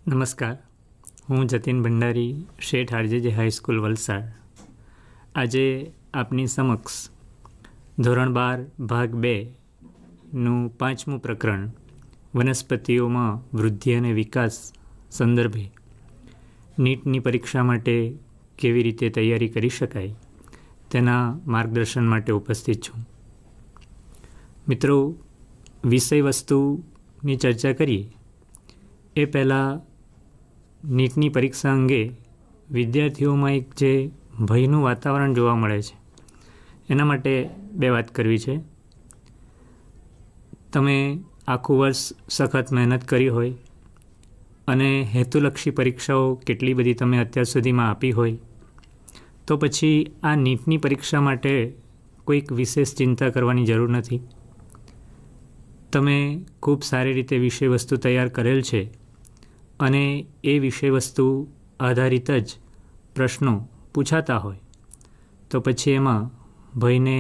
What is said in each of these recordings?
નમસ્કાર, હું જતીન ભંડારી, શેઠ આરજેજે હાઈસ્કૂલ વલસાડ. આજે આપની સમક્ષ ધોરણ 12 ભાગ 2નું 5મું પ્રકરણ વનસ્પતિઓમાં વૃદ્ધિ અને વિકાસ સંદર્ભે નીટની પરીક્ષા માટે કેવી રીતે તૈયારી કરી શકાય તેના માર્ગદર્શન માટે ઉપસ્થિત છું. મિત્રો, વિષય વસ્તુની ચર્ચા કરીએ એ પહેલાં નીટની પરીક્ષા અંગે વિદ્યાર્થીઓમાં એક જે ભયનું વાતાવરણ જોવા મળે છે એના માટે બે વાત કરવી છે. તમે આખું વર્ષ સખત મહેનત કરી હોય અને હેતુલક્ષી પરીક્ષાઓ કેટલી બધી તમે અત્યાર સુધીમાં આપી હોય, તો પછી આ નીટની પરીક્ષા માટે કોઈક વિશેષ ચિંતા કરવાની જરૂર નથી. તમે ખૂબ સારી રીતે વિષય વસ્તુ તૈયાર કરેલ છે અને એ વિષય વસ્તુ આધારિત જ પ્રશ્નો પૂછાતા હોય તો પછી એમાં ભયને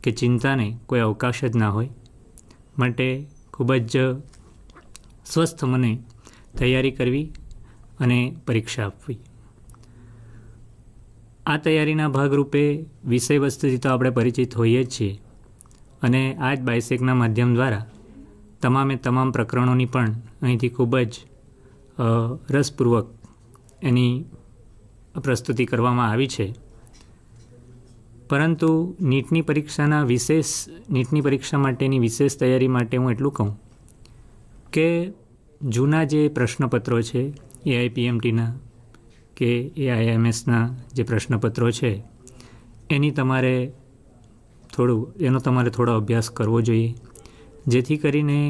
કે ચિંતાને કોઈ અવકાશ જ ના હોય. માટે ખૂબ જ સ્વસ્થ મને તૈયારી કરવી અને પરીક્ષા આપવી. આ તૈયારીના ભાગરૂપે વિષય વસ્તુથી તો આપણે પરિચિત હોઈએ જ છીએ અને આ જ બાયસેકના માધ્યમ દ્વારા તમામ પ્રકરણોની પણ અહીંથી ખૂબ જ રસપૂર્વક એની પ્રસ્તુતિ કરવામાં આવી છે. પરંતુ નીટની પરીક્ષા માટેની વિશેષ તૈયારી માટે હું એટલું કહું કે જૂના જે પ્રશ્નપત્રો છે AIPMTના કે AIMSના જે પ્રશ્નપત્રો છે એનો તમારે થોડો અભ્યાસ કરવો જોઈએ, જેથી કરીને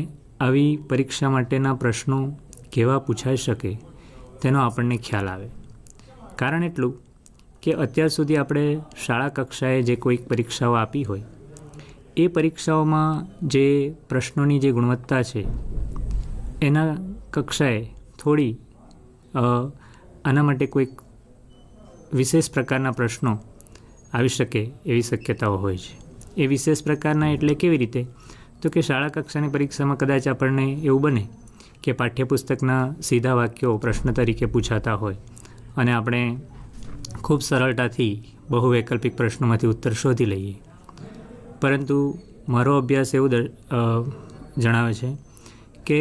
આવી પરીક્ષા માટેના પ્રશ્નો કેવા પૂછાઈ શકે તેનો આપણને ખ્યાલ આવે. કારણ એટલું કે અત્યાર સુધી આપણે શાળા કક્ષાએ જે કોઈક પરીક્ષાઓ આપી હોય એ પરીક્ષાઓમાં જે પ્રશ્નોની જે ગુણવત્તા છે એના કક્ષાએ થોડી આના માટે કોઈક વિશેષ પ્રકારના પ્રશ્નો આવી શકે એવી શક્યતાઓ હોય છે. એ વિશેષ પ્રકારના એટલે કેવી રીતે? તો કે શાળા કક્ષાની પરીક્ષામાં કદાચ આપણને એવું બને કે પાઠ્યપુસ્તકના સીધા વાક્યો પ્રશ્ન તરીકે પૂછાતા હોય અને આપણે ખૂબ સરળતાથી બહુ વૈકલ્પિક પ્રશ્નોમાંથી ઉત્તર શોધી લઈએ. પરંતુ મારો અભ્યાસ એવું જણાવે છે કે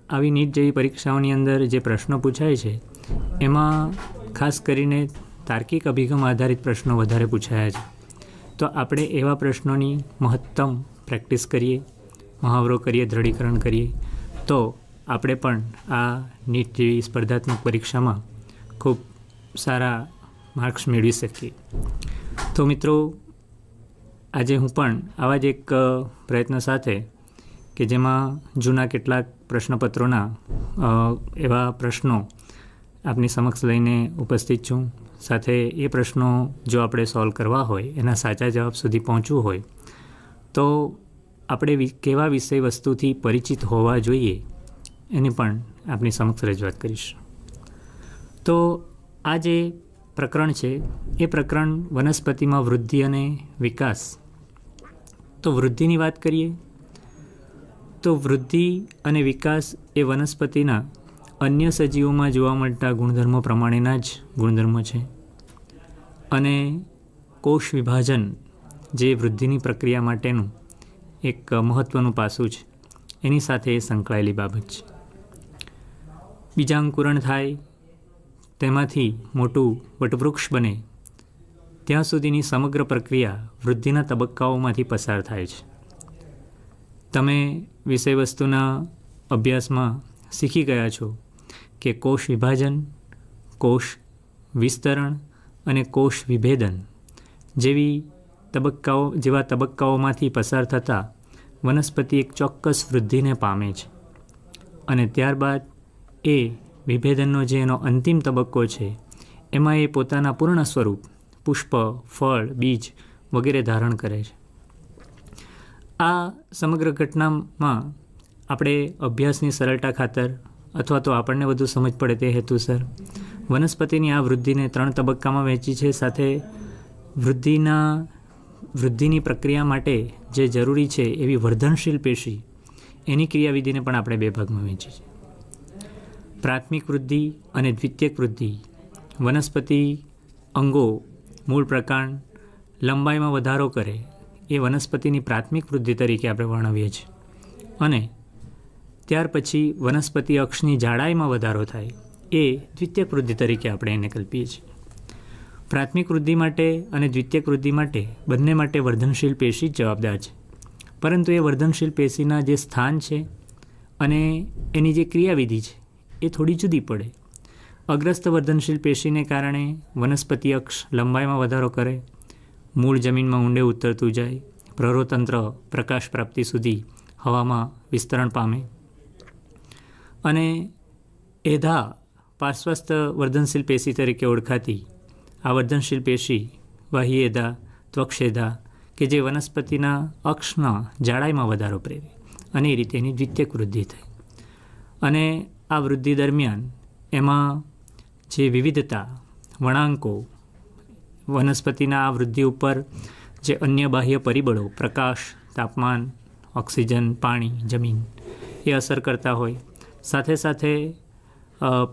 આવી નીટ જેવી પરીક્ષાઓની અંદર જે પ્રશ્નો પૂછાય છે એમાં ખાસ કરીને તાર્કિક અભિગમ આધારિત પ્રશ્નો વધારે પૂછાયા છે. તો આપણે એવા પ્રશ્નોની મહત્તમ પ્રેક્ટિસ કરીએ, મહાવરો કરીએ, દૃઢીકરણ કરીએ તો આપણે પણ આ નીટ જેવી સ્પર્ધાત્મક પરીક્ષામાં ખૂબ સારા માર્ક્સ મેળવી શકીએ. તો મિત્રો, આજે હું પણ આવા જ એક પ્રયત્ન સાથે કે જેમાં જૂના કેટલાક પ્રશ્નપત્રોના એવા પ્રશ્નો આપની સમક્ષ લઈને ઉપસ્થિત છું. સાથે એ પ્રશ્નો જો આપણે સોલ્વ કરવા હોય, એના સાચા જવાબ સુધી પહોંચવું હોય તો આપણે કેવા વિષય વસ્તુથી પરિચિત હોવા જોઈએ એની પણ આપની સમક્ષ રજૂઆત કરીશ. તો આ જે પ્રકરણ છે એ પ્રકરણ વનસ્પતિમાં વૃદ્ધિ અને વિકાસ. તો વૃદ્ધિની વાત કરીએ તો વૃદ્ધિ અને વિકાસ એ વનસ્પતિના અન્ય સજીવોમાં જોવા મળતા ગુણધર્મો પ્રમાણેના જ ગુણધર્મો છે અને કોષ વિભાજન જે વૃદ્ધિની પ્રક્રિયા માટેનું એક મહત્ત્વનું પાસું છે એની સાથે એ સંકળાયેલી બાબત છે. બીજાંકુરણ થાય, તેમાંથી મોટું વટવૃક્ષ બને ત્યાં સુધીની સમગ્ર પ્રક્રિયા વૃદ્ધિના તબક્કાઓમાંથી પસાર થાય છે. તમે વિષય વસ્તુના અભ્યાસમાં શીખી ગયા છો કે કોષ વિભાજન, કોષ વિસ્તરણ અને કોષ વિભેદન જેવા તબક્કાઓમાંથી પસાર થતાં વનસ્પતિ એક ચોક્કસ વૃદ્ધિને પામે છે અને ત્યારબાદ એ વિભેદનનો જે એનો અંતિમ તબક્કો છે એમાં એ પોતાના પૂર્ણ સ્વરૂપ પુષ્પ, ફળ, બીજ વગેરે ધારણ કરે છે. આ સમગ્ર ઘટનામાં આપણે અભ્યાસની સરળતા ખાતર અથવા તો આપણને વધુ સમજ પડે તે હેતુસર વનસ્પતિની આ વૃદ્ધિને 3 તબક્કામાં વહેંચી છે. સાથે વૃદ્ધિની પ્રક્રિયા માટે જે જરૂરી છે એવી વર્ધનશીલ પેશી એની ક્રિયાવિધિને પણ આપણે 2 ભાગમાં વહેંચી છે. પ્રાથમિક વૃદ્ધિ અને દ્વિતીયક વૃદ્ધિ વનસ્પતિ અંગો મૂળ પ્રકાંડ લંબાઈમાં વધારો કરે એ વનસ્પતિની પ્રાથમિક વૃદ્ધિ તરીકે આપણે વર્ણવીએ છીએ અને ત્યાર પછી વનસ્પતિ અક્ષની જાડાઈમાં વધારો થાય એ દ્વિતીયક વૃદ્ધિ તરીકે આપણે એને કલ્પીએ છીએ. પ્રાથમિક વૃદ્ધિ માટે અને દ્વિતીયક વૃદ્ધિ માટે બંને માટે વર્ધનશીલ પેશી જ જવાબદાર છે, પરંતુ એ વર્ધનશીલ પેશીના જે સ્થાન છે અને એની જે ક્રિયાવિધિ છે એ થોડી જુદી પડે. અગ્રસ્ત વર્ધનશીલ પેશીને કારણે વનસ્પતિ અક્ષ લંબાઈમાં વધારો કરે, મૂળ જમીનમાં ઊંડે ઉતરતું જાય, પ્રરોતંત્ર પ્રકાશ પ્રાપ્તિ સુધી હવામાં વિસ્તરણ પામે અને એધા પાર્શ્વસ્થ વર્ધનશીલ પેશી તરીકે ઓળખાતી આ વર્ધનશીલ પેશી વાહ્યેધા ત્વક્ષેધા કે જે વનસ્પતિના અક્ષના જાડાઈમાં વધારો પ્રેરે અને એ રીતે એની દ્વિતીયક વૃદ્ધિ થાય. અને આ વૃદ્ધિ દરમિયાન એમાં જે વિવિધતા વણાંકો વનસ્પતિના આ વૃદ્ધિ ઉપર જે અન્ય બાહ્ય પરિબળો પ્રકાશ, તાપમાન, ઓક્સિજન, પાણી, જમીન એ અસર કરતા હોય, સાથે સાથે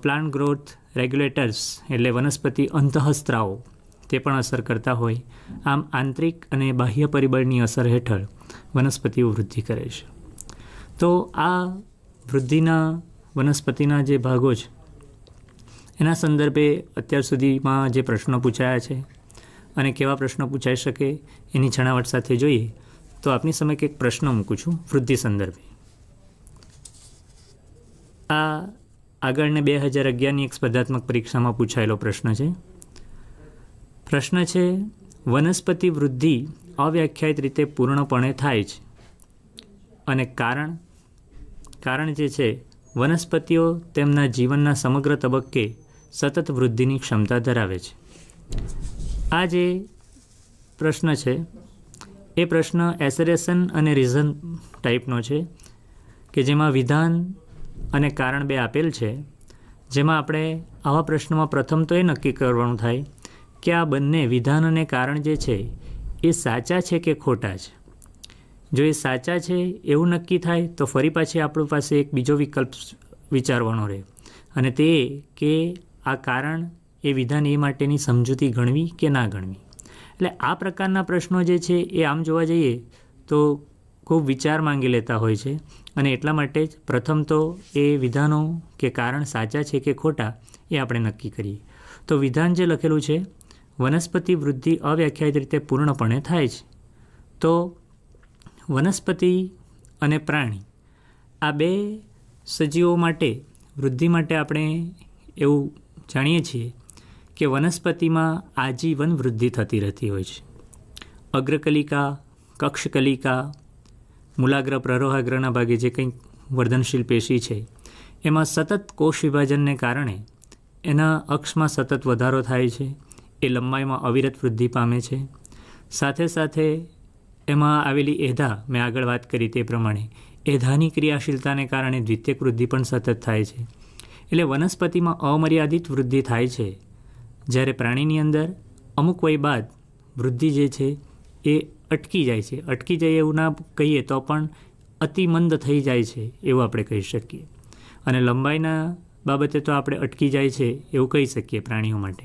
પ્લાન્ટ ગ્રોથ રેગ્યુલેટર્સ એટલે વનસ્પતિ અંતઃસ્ત્રાવો તે પણ અસર કરતા હોય. આમ આંતરિક અને બાહ્ય પરિબળની અસર હેઠળ વનસ્પતિઓ વૃદ્ધિ કરે છે. તો આ વૃદ્ધિના વનસ્પતિના જે ભાગો છે એના સંદર્ભે અત્યાર સુધીમાં જે પ્રશ્નો પૂછાયા છે અને કેવા પ્રશ્નો પૂછાઈ શકે એની છણાવટ સાથે જોઈએ તો આપની સમક્ષ એક પ્રશ્ન મૂકું છું વૃદ્ધિ સંદર્ભે. આ આગળને 2011ની એક સ્પર્ધાત્મક પરીક્ષામાં પૂછાયેલો પ્રશ્ન છે. પ્રશ્ન છે, વનસ્પતિ વૃદ્ધિ અવ્યાખ્યાયિત રીતે પૂર્ણપણે થાય છે અને કારણ જે છે વનસ્પતિઓ તેમના જીવનના સમગ્ર તબક્કે સતત વૃદ્ધિની ક્ષમતા ધરાવે છે. આ જે પ્રશ્ન છે એ પ્રશ્ન એસેરેશન અને રીઝન ટાઈપનો છે કે જેમાં વિધાન અને કારણ બે આપેલ છે, જેમાં આપણે આવા પ્રશ્નમાં પ્રથમ તો એ નક્કી કરવાનું થાય કે આ બંને વિધાન અને કારણ જે છે એ સાચા છે કે ખોટા છે. જો એ સાચા છે એવું નક્કી થાય તો ફરી પાછી આપણી પાસે એક બીજો વિકલ્પ વિચારવાનો રહે અને તે કે આ કારણ એ વિધાન એ માટેની સમજૂતી ગણવી કે ના ગણવી. એટલે આ પ્રકારના પ્રશ્નો જે છે એ આમ જોવા જઈએ તો ખૂબ વિચાર માંગી લેતા હોય છે અને એટલા માટે જ પ્રથમ તો એ વિધાનો કે કારણ સાચા છે કે ખોટા એ આપણે નક્કી કરીએ. તો વિધાન જે લખેલું છે વનસ્પતિ વૃદ્ધિ અવ્યાખ્યાયિત રીતે પૂર્ણપણે થાય છે. તો વનસ્પતિ અને પ્રાણી આ બે સજીવો માટે વૃદ્ધિ માટે આપણે એવું જાણીએ છીએ કે વનસ્પતિમાં આજીવન વૃદ્ધિ થતી રહેતી હોય છે. અગ્રકલિકા, કક્ષકલિકા, મૂલાગ્ર, પ્રરોહાગ્રના ભાગે જે કંઈક વર્ધનશીલ પેશી છે એમાં સતત કોષ વિભાજનને કારણે એના અક્ષમાં સતત વધારો થાય છે. એ લંબાઈમાં અવિરત વૃદ્ધિ પામે છે. સાથે સાથે એમાં આવેલી એધા, મેં આગળ વાત કરી તે પ્રમાણે એધાની ક્રિયાશીલતાને કારણે દ્વિતીયક વૃદ્ધિ પણ સતત થાય છે. એટલે વનસ્પતિમાં અમર્યાદિત વૃદ્ધિ થાય છે, જ્યારે પ્રાણીની અંદર અમુક વય બાદ વૃદ્ધિ જે છે એ અટકી જાય છે. અટકી જાય એવું ના કહીએ તો પણ અતિમંદ થઈ જાય છે એવું આપણે કહી શકીએ. અને લંબાઈના બાબતે તો આપણે અટકી જાય છે એવું કહી શકીએ પ્રાણીઓ માટે.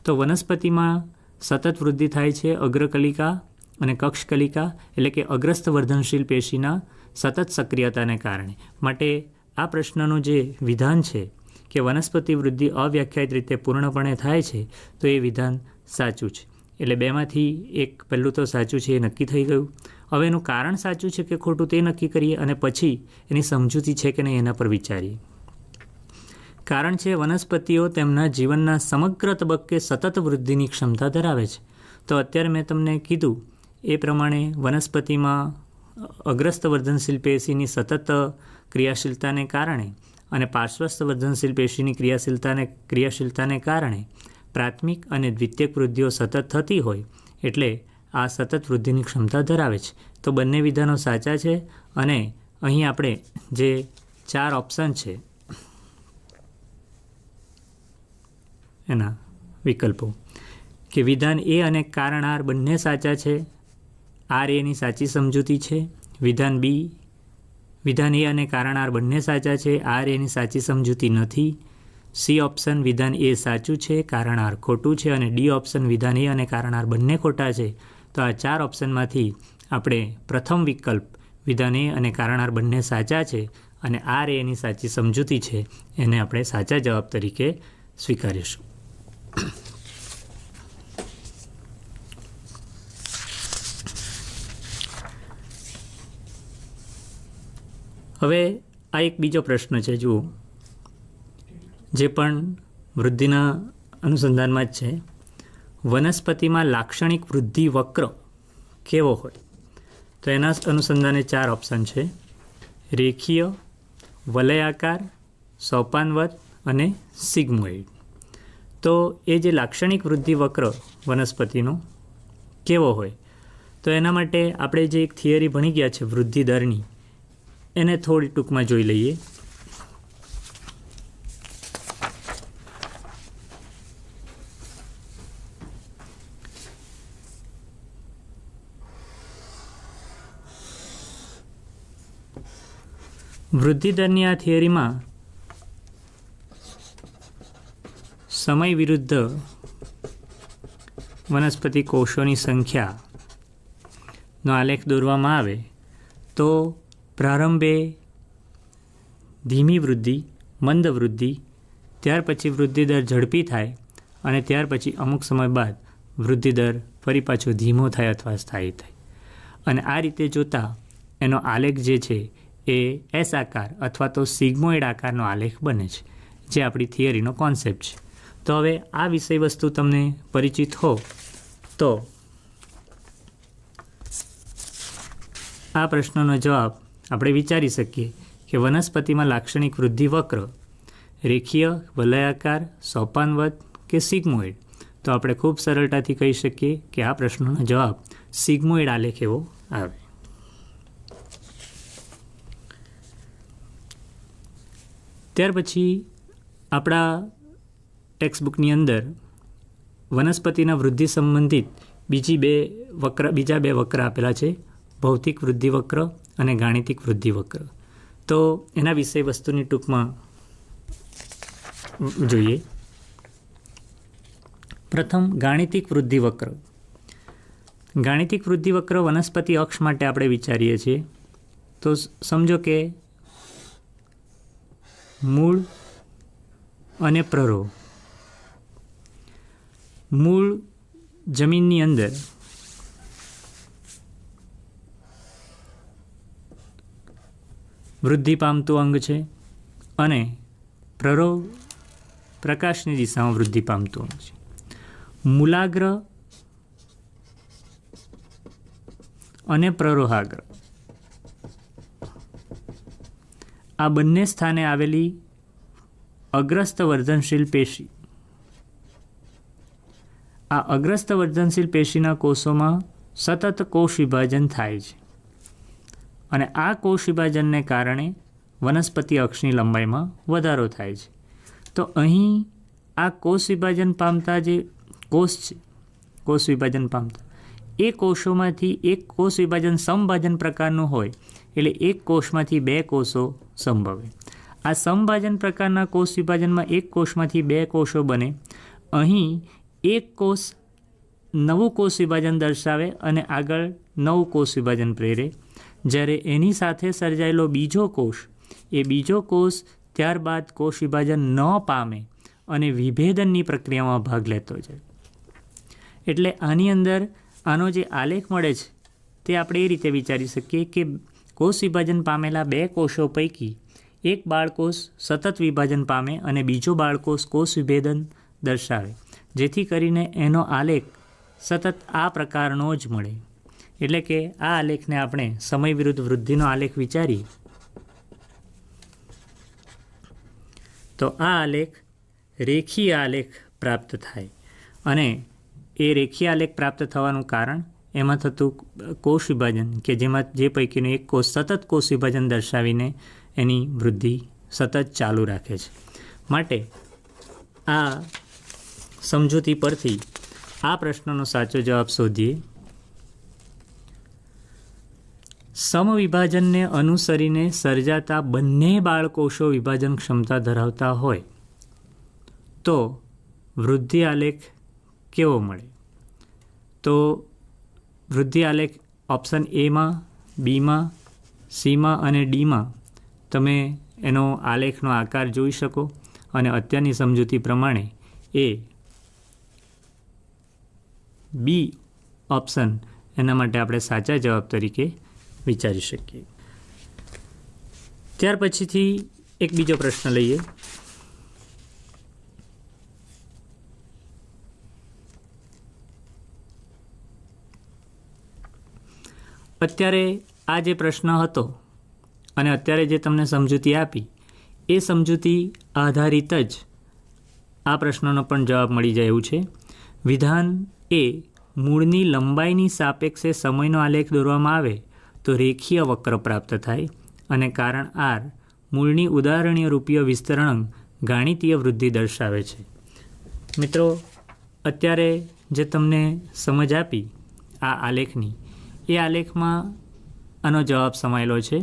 તો વનસ્પતિમાં સતત વૃદ્ધિ થાય છે અગ્રકલિકા અને કક્ષકલિકા એટલે કે અગ્રસ્ત વર્ધનશીલ પેશીના સતત સક્રિયતાને કારણે. માટે આ પ્રશ્નનું જે વિધાન છે કે વનસ્પતિ વૃદ્ધિ અવ્યાખ્યાયિત રીતે પૂર્ણપણે થાય છે તો એ વિધાન સાચું છે. એટલે બેમાંથી એક પહેલું તો સાચું છે એ નક્કી થઈ ગયું. હવે એનું કારણ સાચું છે કે ખોટું તે નક્કી કરીએ અને પછી એની સમજૂતી છે કે નહીં એના પર વિચારીએ. કારણ છે વનસ્પતિઓ તેમના જીવનના સમગ્ર તબક્કે સતત વૃદ્ધિની ક્ષમતા ધરાવે છે. તો અત્યારે મેં તમને કીધું એ પ્રમાણે વનસ્પતિમાં અગ્રસ્ત વર્ધનશીલ પેશીની સતત ક્રિયાશીલતાને કારણે અને પાર્શ્વસ્થ વર્ધનશીલ પેશીની ક્રિયાશીલતાને કારણે પ્રાથમિક અને દ્વિતીયક વૃદ્ધિઓ સતત થતી હોય એટલે આ સતત વૃદ્ધિની ક્ષમતા ધરાવે છે. તો બંને વિધાનો સાચા છે અને અહીં આપણે જે 4 ઓપ્શન છે એના વિકલ્પો કે વિધાન એ અને કારણ આર બંને સાચા છે. આર એની સાચી સમજૂતી છે. વિધાન બી, વિધાન એ અને કારણ આર બંને સાચા છે. આર એની સાચી સમજૂતી નથી. સી ઓપ્શન વિધાન એ સાચું છે, કારણ આર ખોટું છે, અને ડી ઓપ્શન વિધાન એ અને કારણ આર બંને ખોટા છે. તો આ 4 ઓપ્શનમાંથી આપણે પ્રથમ વિકલ્પ વિધાન એ અને કારણ આર બંને સાચા છે અને આર એ એની સાચી સમજૂતી છે, એને આપણે સાચા જવાબ તરીકે સ્વીકારીશું. હવે આ એક બીજો પ્રશ્ન છે, જુઓ, જે પણ વૃદ્ધિના અનુસંધાનમાં જ છે. વનસ્પતિમાં લાક્ષણિક વૃદ્ધિ વક્ર કેવો હોય? તો એના અનુસંધાને 4 ઓપ્શન છે: રેખીય, વલયાકાર, સોપાનવત અને સિગ્મોઇડ. તો એ જે લાક્ષણિક વૃદ્ધિ વક્ર વનસ્પતિનો કેવો હોય, તો એના માટે આપણે જે એક થિયરી ભણી ગયા છે વૃદ્ધિ દરની, એને થોડી ટૂંકમાં જોઈ લઈએ. વૃદ્ધિ દરની આ થિયરીમાં સમય વિરુદ્ધ વનસ્પતિ કોષોની સંખ્યાનો આલેખ દોરવામાં આવે તો પ્રારંભે ધીમી વૃદ્ધિ, મંદ વૃદ્ધિ, ત્યાર પછી વૃદ્ધિ દર ઝડપી થાય અને ત્યાર પછી અમુક સમય બાદ વૃદ્ધિ દર ફરી પાછો ધીમો થાય અથવા સ્થાયી થાય. અને આ રીતે જોતાં એનો આલેખ જે છે એ એસ આકાર અથવા તો સિગ્મોઇડ આકારનો આલેખ બને છે, જે આપણી થિયરીનો કોન્સેપ્ટ છે. તો હવે આ વિષય વસ્તુ તમને પરિચિત હો તો આ પ્રશ્નનો જવાબ આપણે વિચારી શકીએ કે વનસ્પતિમાં લાક્ષણિક વૃદ્ધિ વક્ર રેખીય, વલયાકાર, સોપાનવત કે સિગ્મોઇડ. તો આપણે ખૂબ સરળતાથી કહી શકીએ કે આ પ્રશ્નનો જવાબ સિગ્મોઇડ આલેખ એવો આવે. ત્યાર પછી આપણા ટેક્સ્ટબુકની અંદર વનસ્પતિના વૃદ્ધિ સંબંધિત બીજા બે વક્ર આપેલા છે, ભૌતિક વૃદ્ધિ વક્ર અને ગાણિતિક વૃદ્ધિ વક્ર. તો એના વિષય વસ્તુની ટૂંકમાં જોઈએ. પ્રથમ ગાણિતિક વૃદ્ધિ વક્ર. ગાણિતિક વૃદ્ધિ વક્ર વનસ્પતિ અક્ષ માટે આપણે વિચારીએ છીએ. તો સમજો કે મૂળ અને પ્રરોહ. મૂળ જમીનની અંદર વૃદ્ધિ પામતું અંગ છે અને પ્રરોહ પ્રકાશની દિશામાં વૃદ્ધિ પામતું અંગ છે. મૂલાગ્ર અને પ્રરોહાગ્ર આ બંને સ્થાને આવેલી અગ્રસ્ત વર્ધનશીલ પેશી. આ અગ્રસ્ત વર્ધનશીલ પેશીના કોષોમાં સતત કોષ વિભાજન થાય છે અને આ કોષ વિભાજનને કારણે વનસ્પતિ અક્ષની લંબાઈમાં વધારો થાય છે. તો અહીં આ કોષ વિભાજન પામતા જે કોષ છે, કોષ વિભાજન પામતા એ કોષોમાંથી એક કોષ વિભાજન સમભાજન પ્રકારનું હોય, એટલે એક કોષમાંથી 2 કોષો સંભવે. આ સમભાજન પ્રકારના કોષ વિભાજનમાં એક કોષમાંથી 2 કોષો બને. અહીં એક કોષ નવું કોષ વિભાજન દર્શાવે અને આગળ નવું કોષ વિભાજન પ્રેરે, જ્યારે એની સાથે સર્જાયેલો બીજો કોષ, એ બીજો કોષ ત્યારબાદ કોષ વિભાજન ન પામે અને વિભેદનની પ્રક્રિયામાં ભાગ લેતો જાય. એટલે આની અંદર આનો જે આલેખ મળે છે તે આપણે એ રીતે વિચારી શકીએ કે કોષ વિભાજન પામેલા 2 કોષો પૈકી એક બાળકોષ સતત વિભાજન પામે અને બીજો બાળકોષ કોષ વિભેદન દર્શાવે, જેથી કરીને એનો આલેખ સતત આ પ્રકારનો જ મળે. એટલે કે આ આલેખને આપણે સમય વિરુદ્ધ વૃદ્ધિનો આલેખ વિચારીએ તો આ આલેખ રેખીય આલેખ પ્રાપ્ત થાય. અને એ રેખીય આલેખ પ્રાપ્ત થવાનું કારણ એમાં થતું કોષ વિભાજન, કે જેમાં જે પૈકીનો એક કોષ સતત કોષ વિભાજન દર્શાવીને એની વૃદ્ધિ સતત ચાલુ રાખે છે. માટે આ સમજૂતી પરથી આ પ્રશ્નનો સાચો જવાબ શોધીએ. સમવિભાજનને અનુસરીને સર્જાતા બંને બાળકોષો વિભાજન ક્ષમતા ધરાવતા હોય તો વૃદ્ધિ આલેખ કેવો મળે? તો વૃદ્ધિ આલેખ ઓપ્શન એમાં, બીમાં, સીમાં અને ડીમાં તમે એનો આલેખનો આકાર જોઈ શકો અને અત્યારની સમજૂતી પ્રમાણે એ બી ઓપ્શન એના માટે આપણે સાચા જવાબ તરીકે વિચારી શકીએ. ત્યાર પછીથી એક બીજો પ્રશ્ન લઈએ. અત્યારે આ જે પ્રશ્ન હતો અને અત્યારે જે તમને સમજૂતી આપી એ સમજૂતી આધારિત જ આ પ્રશ્નનો પણ જવાબ મળી જાય એવું છે. વિધાન એ મૂળની લંબાઈની સાપેક્ષે સમયનો આલેખ દોરવામાં આવે તો રેખીય વક્ર પ્રાપ્ત થાય અને કારણ આર મૂળની ઉદાહરણીય રૂપીય વિસ્તરણ ગાણિતીય વૃદ્ધિ દર્શાવે છે. મિત્રો, અત્યારે જે તમને સમજ આપી આ આલેખની, એ આલેખમાં આનો જવાબ સમાયેલો છે.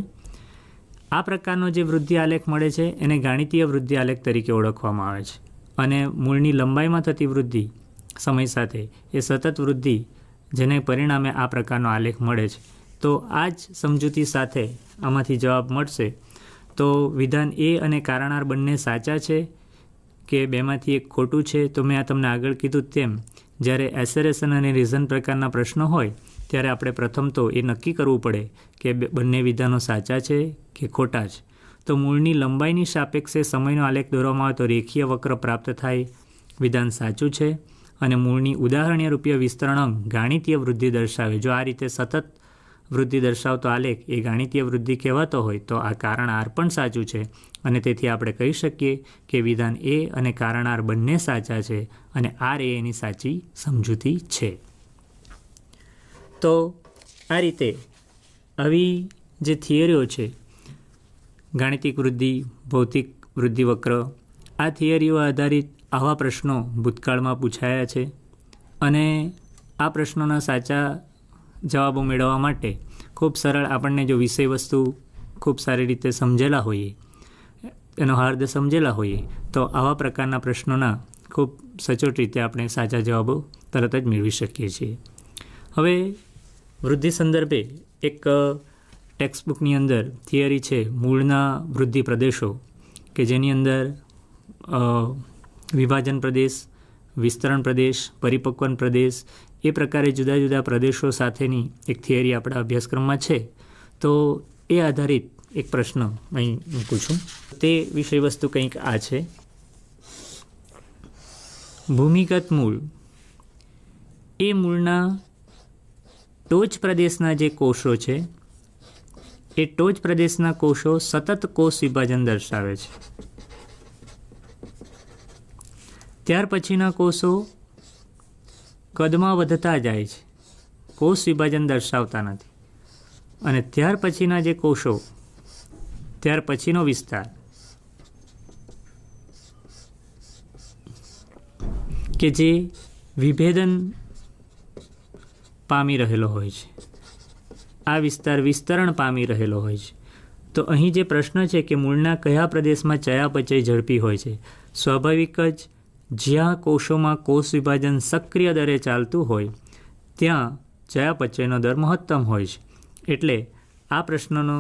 આ પ્રકારનો જે વૃદ્ધિ આલેખ મળે છે એને ગાણિતીય વૃદ્ધિ આલેખ તરીકે ઓળખવામાં આવે છે અને મૂળની લંબાઈમાં થતી વૃદ્ધિ સમય સાથે એ સતત વૃદ્ધિ જેને પરિણામે આ પ્રકારનો આલેખ મળે છે. તો આ જ સમજૂતી સાથે આમાંથી જવાબ મળશે. તો વિધાન એ અને કારણ આર બંને સાચા છે કે બેમાંથી એક ખોટું છે? તો મેં આ તમને આગળ કીધું તેમ જ્યારે એસેરેશન અને રીઝન પ્રકારના પ્રશ્નો હોય ત્યારે આપણે પ્રથમ તો એ નક્કી કરવું પડે કે બંને વિધાનો સાચા છે કે ખોટા છે. તો મૂળની લંબાઈની સાપેક્ષે સમયનો આલેખ દોરવામાં આવે તો રેખીય વક્ર પ્રાપ્ત થાય, વિધાન સાચું છે. અને મૂળની ઉદાહરણીય રૂપીય વિસ્તરણ ગાણિતીય વૃદ્ધિ દર્શાવે. જો આ રીતે સતત વૃદ્ધિ દર્શાવતો આલેખ એ ગાણિતીય વૃદ્ધિ કહેવાતો હોય તો આ કારણ આર પણ સાચું છે અને તેથી આપણે કહી શકીએ કે વિધાન એ અને કારણ આર બંને સાચા છે અને આર એ એની સાચી સમજૂતી છે. તો આ રીતે આવી જે થિયરીઓ છે, ગાણિતિક વૃદ્ધિ, ભૌતિક વૃદ્ધિ વક્ર, આ થિયરીઓ આધારિત આવા પ્રશ્નો ભૂતકાળમાં પૂછાયા છે અને આ પ્રશ્નોના સાચા જવાબો મેળવવા માટે ખૂબ સરળ, આપણને જો વિષય વસ્તુ ખૂબ સારી રીતે સમજેલા હોઈએ, એનો હાર્દ સમજેલા હોઈએ તો આવા પ્રકારના પ્રશ્નોના ખૂબ સચોટ રીતે આપણે સાચા જવાબો તરત જ મેળવી શકીએ છીએ. હવે વૃદ્ધિ સંદર્ભે એક ટેક્સ્ટબુકની અંદર થિયરી છે મૂળના વૃદ્ધિ પ્રદેશો, કે જેની અંદર વિભાજન પ્રદેશ, વિસ્તરણ પ્રદેશ, પરિપક્વન પ્રદેશ, એ પ્રકારે જુદા જુદા પ્રદેશો સાથેની એક થિયરી આપણા અભ્યાસક્રમમાં છે. તો એ આધારિત એક પ્રશ્ન અહીં મૂકું છું. તે વિષય વસ્તુ કંઈક આ છે: ભૂમિગત મૂળ એ મૂળના ટોચ પ્રદેશના જે કોષો છે એ ટોચ પ્રદેશના કોષો સતત કોષ વિભાજન દર્શાવે છે. ત્યાર પછીના કોષો કદમાં વધતા જાય છે, કોષ વિભાજન દર્શાવતા નથી. અને ત્યાર પછીના જે કોષો, ત્યાર પછીનો વિસ્તાર કે જે વિભેદન પામી રહેલો હોય છે, આ વિસ્તાર વિસ્તરણ પામી રહેલો હોય છે. તો અહીં જે પ્રશ્ન છે કે મૂળના કયા પ્રદેશમાં ચયાપચય ઝડપી હોય છે? સ્વાભાવિક જ જ્યાં કોષોમાં કોષ વિભાજન સક્રિય દરે ચાલતું હોય ત્યાં ચયાપચયનો દર મહત્તમ હોય છે. એટલે આ પ્રશ્નનો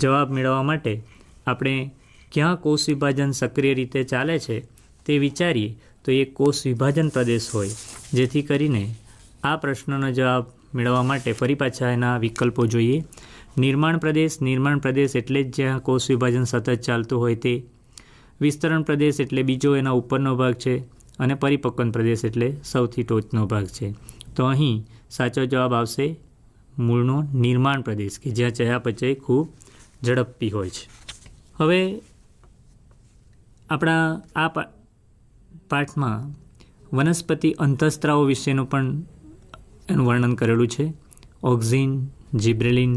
જવાબ મેળવવા માટે આપણે ક્યાં કોષ વિભાજન સક્રિય રીતે ચાલે છે તે વિચારીએ તો એ કોષ વિભાજન પ્રદેશ હોય, જેથી કરીને આ પ્રશ્નનો જવાબ મેળવવા માટે ફરી પાછા એના વિકલ્પો જોઈએ. નિર્માણ પ્રદેશ એટલે જ જ્યાં કોષ વિભાજન સતત ચાલતું હોય તે. વિસ્તરણ પ્રદેશ એટલે બીજો એના ઉપરનો ભાગ છે અને પરિપક્વન પ્રદેશ એટલે સૌથી ટોચનો ભાગ છે. તો અહીં સાચો જવાબ આવશે મૂળનો નિર્માણ પ્રદેશ, કે જ્યાં ચયાપચય ખૂબ ઝડપી હોય છે. હવે આપણા આ પાઠમાં વનસ્પતિ અંતઃસ્ત્રાવો વિશેનું પણ એનું વર્ણન કરેલું છે. ઓક્ઝિન, જિબ્રેલિન,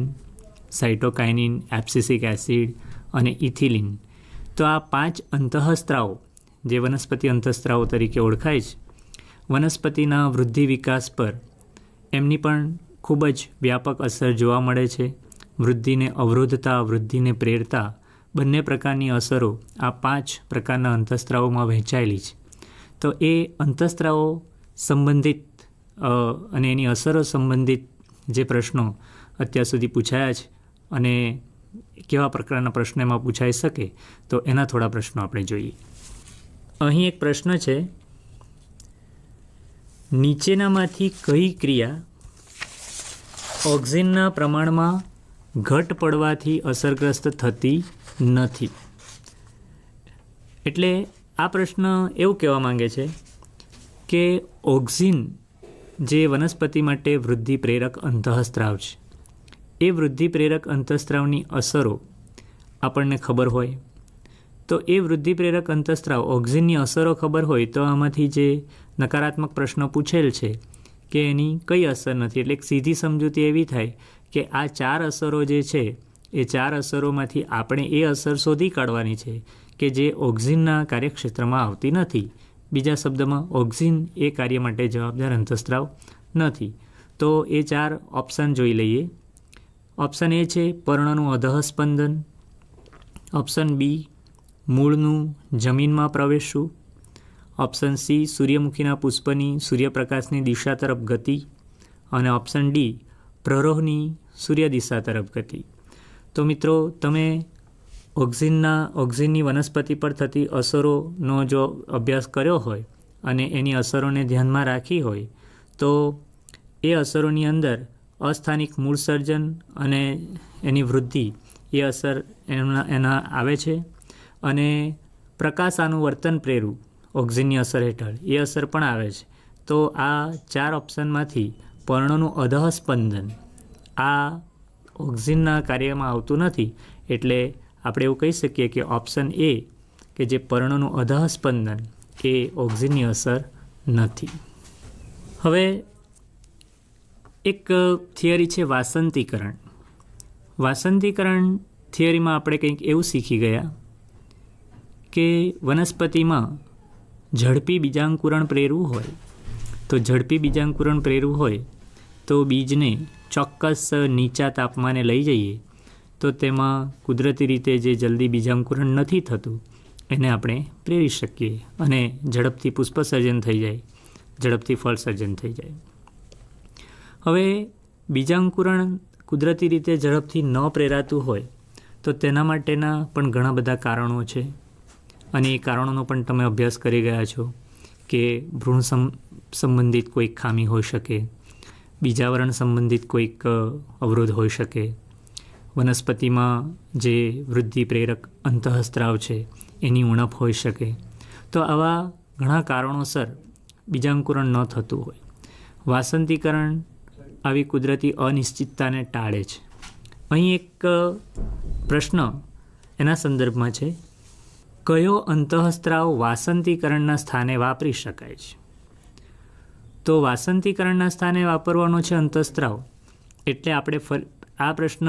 સાઇટોકાઇનિન, એબ્સિસિક એસિડ અને ઇથિલિન. તો આ 5 અંતઃસ્ત્રાવો જે વનસ્પતિ અંતઃસ્ત્રાવો તરીકે ઓળખાય છે, વનસ્પતિના વૃદ્ધિ વિકાસ પર એમની પણ ખૂબ જ વ્યાપક અસર જોવા મળે છે. વૃદ્ધિને અવરોધતા, વૃદ્ધિને પ્રેરતા બંને પ્રકારની અસરો આ 5 પ્રકારના અંતઃસ્ત્રાવોમાં વહેંચાયેલી છે. તો એ અંતઃસ્ત્રાવો સંબંધિત અને એની અસરો સંબંધિત જે પ્રશ્નો અત્યાર સુધી પૂછાયા છે અને કેવા પ્રકારના પ્રશ્નો એમાં પૂછાઈ શકે, તો એના થોડા પ્રશ્નો આપણે જોઈએ. અહીં એક પ્રશ્ન છે, નીચેનામાંથી કઈ ક્રિયા ઓક્સિજનના પ્રમાણમાં ઘટ પડવાથી અસરગ્રસ્ત થતી નથી? એટલે આ પ્રશ્ન એવું કહેવા માંગે છે કે ઓક્સિજન જે વનસ્પતિ માટે વૃદ્ધિ પ્રેરક અંતઃસ્ત્રાવ છે, એ વૃદ્ધિ પ્રેરક અંતઃસ્ત્રાવની અસરો આપણને ખબર હોય તો એ વૃદ્ધિ પ્રેરક અંતઃસ્ત્રાવ ઓક્સિજનની અસરો ખબર હોય તો આમાંથી જે નકારાત્મક પ્રશ્ન પૂછેલ છે કે એની કઈ અસર નથી, એટલે એક સીધી સમજૂતી એવી થાય કે આ 4 અસરો જે છે એ 4 અસરોમાંથી આપણે એ અસર શોધી કાઢવાની છે કે જે ઓક્સિજનના કાર્યક્ષેત્રમાં આવતી નથી. બીજા શબ્દમાં ઓક્સિજન એ કાર્ય માટે જવાબદાર અંતઃસ્ત્રાવ નથી. તો એ 4 ઓપ્શન જોઈ લઈએ. ઓપ્શન એ છે પર્ણનું અધઃસ્પંદન, ઓપ્શન બી મૂળનું જમીનમાં પ્રવેશવું, ઓપ્શન સી સૂર્યમુખીના પુષ્પની સૂર્યપ્રકાશની દિશા તરફ ગતિ, અને ઓપ્શન ડી પ્રરોહની સૂર્ય દિશા તરફ ગતિ. તો મિત્રો, તમે ઓક્સિજનની વનસ્પતિ પર થતી અસરોનો જો અભ્યાસ કર્યો હોય અને એની અસરોને ધ્યાનમાં રાખી હોય તો એ અસરોની અંદર અસ્થાનિક મૂળ સર્જન અને એની વૃદ્ધિ એ અસર એના આવે છે, અને પ્રકાશાનુવર્તન પ્રેરું ઓક્સિજનની અસર હેઠળ એ અસર પણ આવે છે. તો આ 4 ઓપ્શનમાંથી પર્ણનું અધઃસ્પંદન આ ઓક્સિજનના કાર્યમાં આવતું નથી, એટલે આપણે એવું કહી શકીએ કે ઓપ્શન એ કે જે પર્ણનું અધઃસ્પંદન એ ઓક્સિજનની અસર નથી. હવે એક થિયરી છે વાસંતીકરણ. વાસંતીકરણ થિયરીમાં આપણે કંઈક એવું શીખી ગયા કે વનસ્પતિમાં ઝડપી બીજાંકુરણ પ્રેરવું હોય તો તો બીજને ચોક્કસ નીચા તાપમાને લઈ જઈએ તો તેમાં કુદરતી રીતે જે જલ્દી બીજાંકુરણ નથી થતું એને આપણે પ્રેરી શકીએ અને ઝડપથી પુષ્પસર્જન થઈ જાય, ઝડપથી ફળસર્જન થઈ જાય. હવે બીજાંકુરણ કુદરતી રીતે ઝડપથી ન પ્રેરાતું હોય તો તેના માટેના પણ ઘણા બધા કારણો છે, અને એ કારણોનો પણ તમે અભ્યાસ કરી ગયા છો કે ભ્રૂણ સંબંધિત કોઈક ખામી હોઈ શકે, બીજાવરણ સંબંધિત કોઈક અવરોધ હોઈ શકે, વનસ્પતિમાં જે વૃદ્ધિ પ્રેરક અંતઃસ્ત્રાવ છે એની ઉણપ હોઈ શકે. તો આવા ઘણા કારણોસર બીજાંકુરણ ન થતું હોય. વાસંતીકરણ આવી કુદરતી અનિશ્ચિતતાને ટાળે છે. અહીં એક પ્રશ્ન એના સંદર્ભમાં છે, કયો અંતઃસ્ત્રાવ વાસંતીકરણના સ્થાને વાપરી શકાય છે? તો વાસંતીકરણના સ્થાને વાપરવાનો છે અંતઃસ્ત્રાવ, એટલે આપણે આ પ્રશ્ન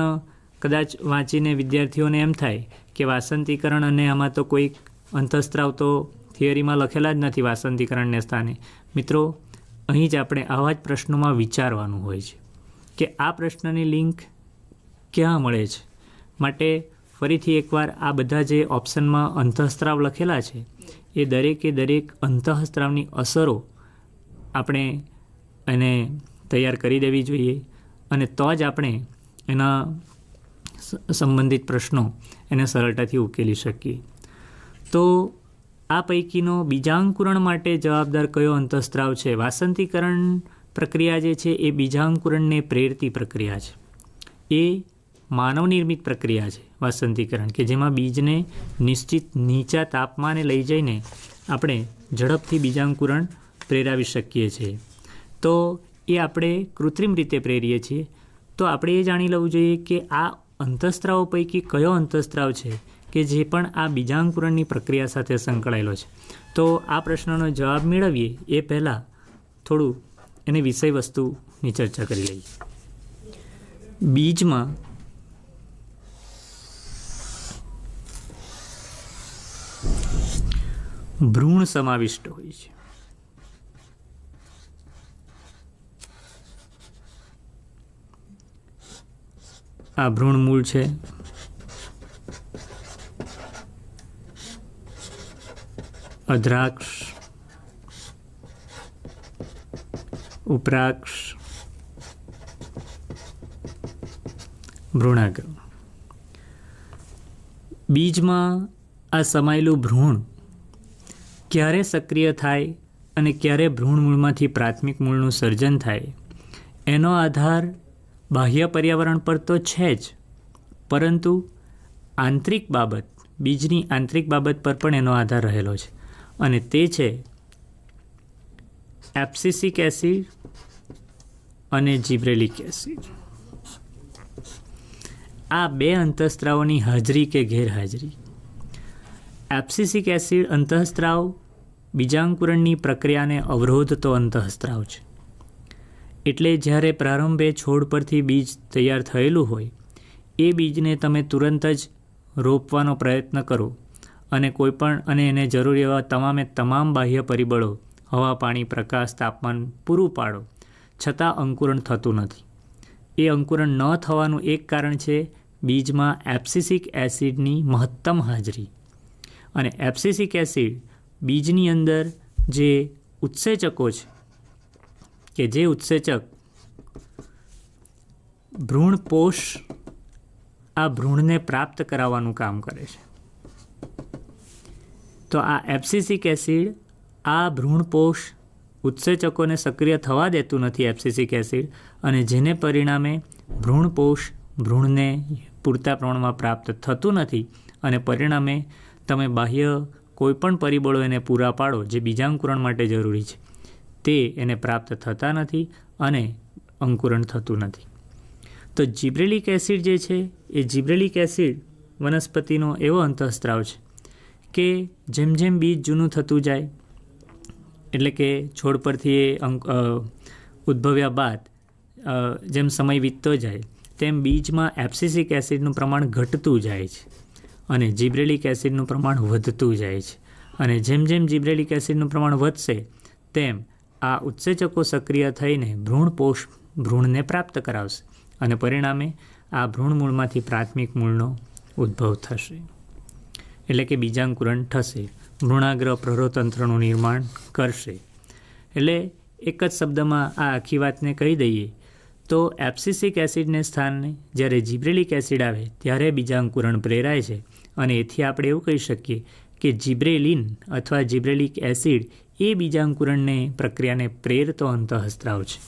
કદાચ વાંચીને વિદ્યાર્થીઓને એમ થાય કે વાસંતીકરણ અને આમાં તો કોઈક અંતઃસ્ત્રાવ તો થિયરીમાં લખેલા જ નથી વાસંતીકરણને સ્થાને. મિત્રો, અહીં જ આપણે આવા જ પ્રશ્નોમાં વિચારવાનું હોય છે કે આ પ્રશ્નની લિંક ક્યાં મળે છે. માટે ફરીથી એકવાર આ બધા જે ઓપ્શનમાં અંતઃસ્ત્રાવ લખેલા છે એ દરેકે દરેક અંતઃસ્ત્રાવની અસરો આપણે એને તૈયાર કરી દેવી જોઈએ, અને તો જ આપણે એના સંબંધિત પ્રશ્નો એને સરળતાથી ઉકેલી શકીએ. તો આ પૈકીનો બીજાંકુરણ માટે જવાબદાર કયો અંતઃસ્ત્રાવ છે? વાસંતીકરણ પ્રક્રિયા જે છે એ બીજાંકુરણને પ્રેરતી પ્રક્રિયા છે. એ માનવ નિર્મિત પ્રક્રિયા છે વાસંતીકરણ, કે જેમાં બીજને નિશ્ચિત નીચા તાપમાને લઈ જઈને આપણે ઝડપથી બીજાંકુરણ પ્રેરાવી શકીએ છીએ. તો એ આપણે કૃત્રિમ રીતે પ્રેરીએ છીએ. તો આપણે એ જાણી લેવું જોઈએ કે આ અંતઃસ્ત્રાવો પૈકી કયો અંતઃસ્ત્રાવ છે કે જે પણ આ બીજાંકુરણની પ્રક્રિયા સાથે સંકળાયેલો છે. તો આ પ્રશ્નનો જવાબ મેળવીએ એ પહેલાં થોડું એની વિષય વસ્તુની ચર્ચા કરી લઈએ. બીજમાં ભ્રૂણ સમાવિષ્ટ હોય છે. આ ભ્રૂણ મૂળ છે. અધ્રાક્ષ ઉપરાક્ષ, ભ્રૂણાગ્ર. બીજમાં આ સમાયેલું ભ્રૂણ ક્યારે સક્રિય થાય અને ક્યારે ભ્રૂણ મૂળમાંથી પ્રાથમિક મૂળનું સર્જન થાય એનો આધાર બાહ્ય પર્યાવરણ પર તો છે જ, પરંતુ આંતરિક બાબત, બીજની આંતરિક બાબત પર પણ એનો આધાર રહેલો છે, અને તે છે એબ્સિસિક એસિડ અને જિબ્રેલિક એસિડ. આ બે અંતઃસ્ત્રાવોની હાજરી કે ગેરહાજરી. એબ્સિસિક એસિડ અંતઃસ્ત્રાવ બીજાંકુરણની પ્રક્રિયાને અવરોધતો અંતઃસ્ત્રાવ છે. એટલે જ્યારે પ્રારંભે છોડ પરથી બીજ તૈયાર થયેલું હોય એ બીજને તમે તુરંત જ રોપવાનો પ્રયત્ન કરો અને એને જરૂરી એવા તમામ બાહ્ય પરિબળો, હવા, પાણી, પ્રકાશ, તાપમાન પૂરું પાડો, છતાં અંકુરણ થતું નથી. એ અંકુરણ ન થવાનું એક કારણ છે બીજમાં એબ્સિસિક એસિડની મહત્તમ હાજરી. અને એબ્સિસિક એસિડ બીજની અંદર જે ઉત્સેચકો છે કે જે ઉત્સેચક ભ્રૂણપોષ આ ભ્રૂણને પ્રાપ્ત કરાવવાનું કામ કરે છે. તો આ એબ્સિસિક એસિડ આ ભ્રૂણપોષ ઉત્સેચકોને સક્રિય થવા દેતું નથી, એબ્સિસિક એસિડ, અને જેને પરિણામે ભ્રૂણપોષ ભ્રૂણને પૂરતા પ્રમાણમાં પ્રાપ્ત થતું નથી, અને પરિણામે તમે બાહ્ય કોઈપણ પરિબળો એને પૂરા પાડો જે બીજાંકુરણ માટે જરૂરી છે તે એને પ્રાપ્ત થતા નથી અને અંકુરણ થતું નથી. તો જિબ્રેલિક એસિડ જે છે એ જિબ્રેલિક એસિડ વનસ્પતિનો એવો અંતઃસ્ત્રાવ છે કે જેમ જેમ બીજ જૂનું થતું જાય, એટલે કે છોડ પરથી એ ઉદ્ભવ્યા બાદ જેમ સમય વીતતો જાય તેમ બીજમાં એબ્સિસિક એસિડનું પ્રમાણ ઘટતું જાય છે અને જિબ્રેલિક એસિડનું પ્રમાણ વધતું જાય છે. અને જેમ જેમ જિબ્રેલિક એસિડનું પ્રમાણ વધશે તેમ આ ઉત્સેચકો સક્રિય થઈને ભ્રૂણપોષ ભ્રૂણને પ્રાપ્ત કરાવશે અને પરિણામે આ ભ્રૂણ મૂળમાંથી પ્રાથમિક મૂળનો ઉદ્ભવ થશે, એટલે કે બીજાંકુરણ થશે, ભ્રૂણાગ્ર પ્રરોતંત્રનું નિર્માણ કરશે. એટલે એક જ શબ્દમાં આ આખી વાતને કહી દઈએ તો એબ્સિસિક એસિડને સ્થાને જ્યારે જિબ્રેલિક એસિડ આવે ત્યારે બીજાંકુરણ પ્રેરાય છે, અને એથી આપણે એવું કહી શકીએ કે જિબ્રેલિન અથવા જિબ્રેલિક એસિડ એ બીજાંકુરણને પ્રક્રિયાને પ્રેરતો અંતઃસ્ત્રાવ છે.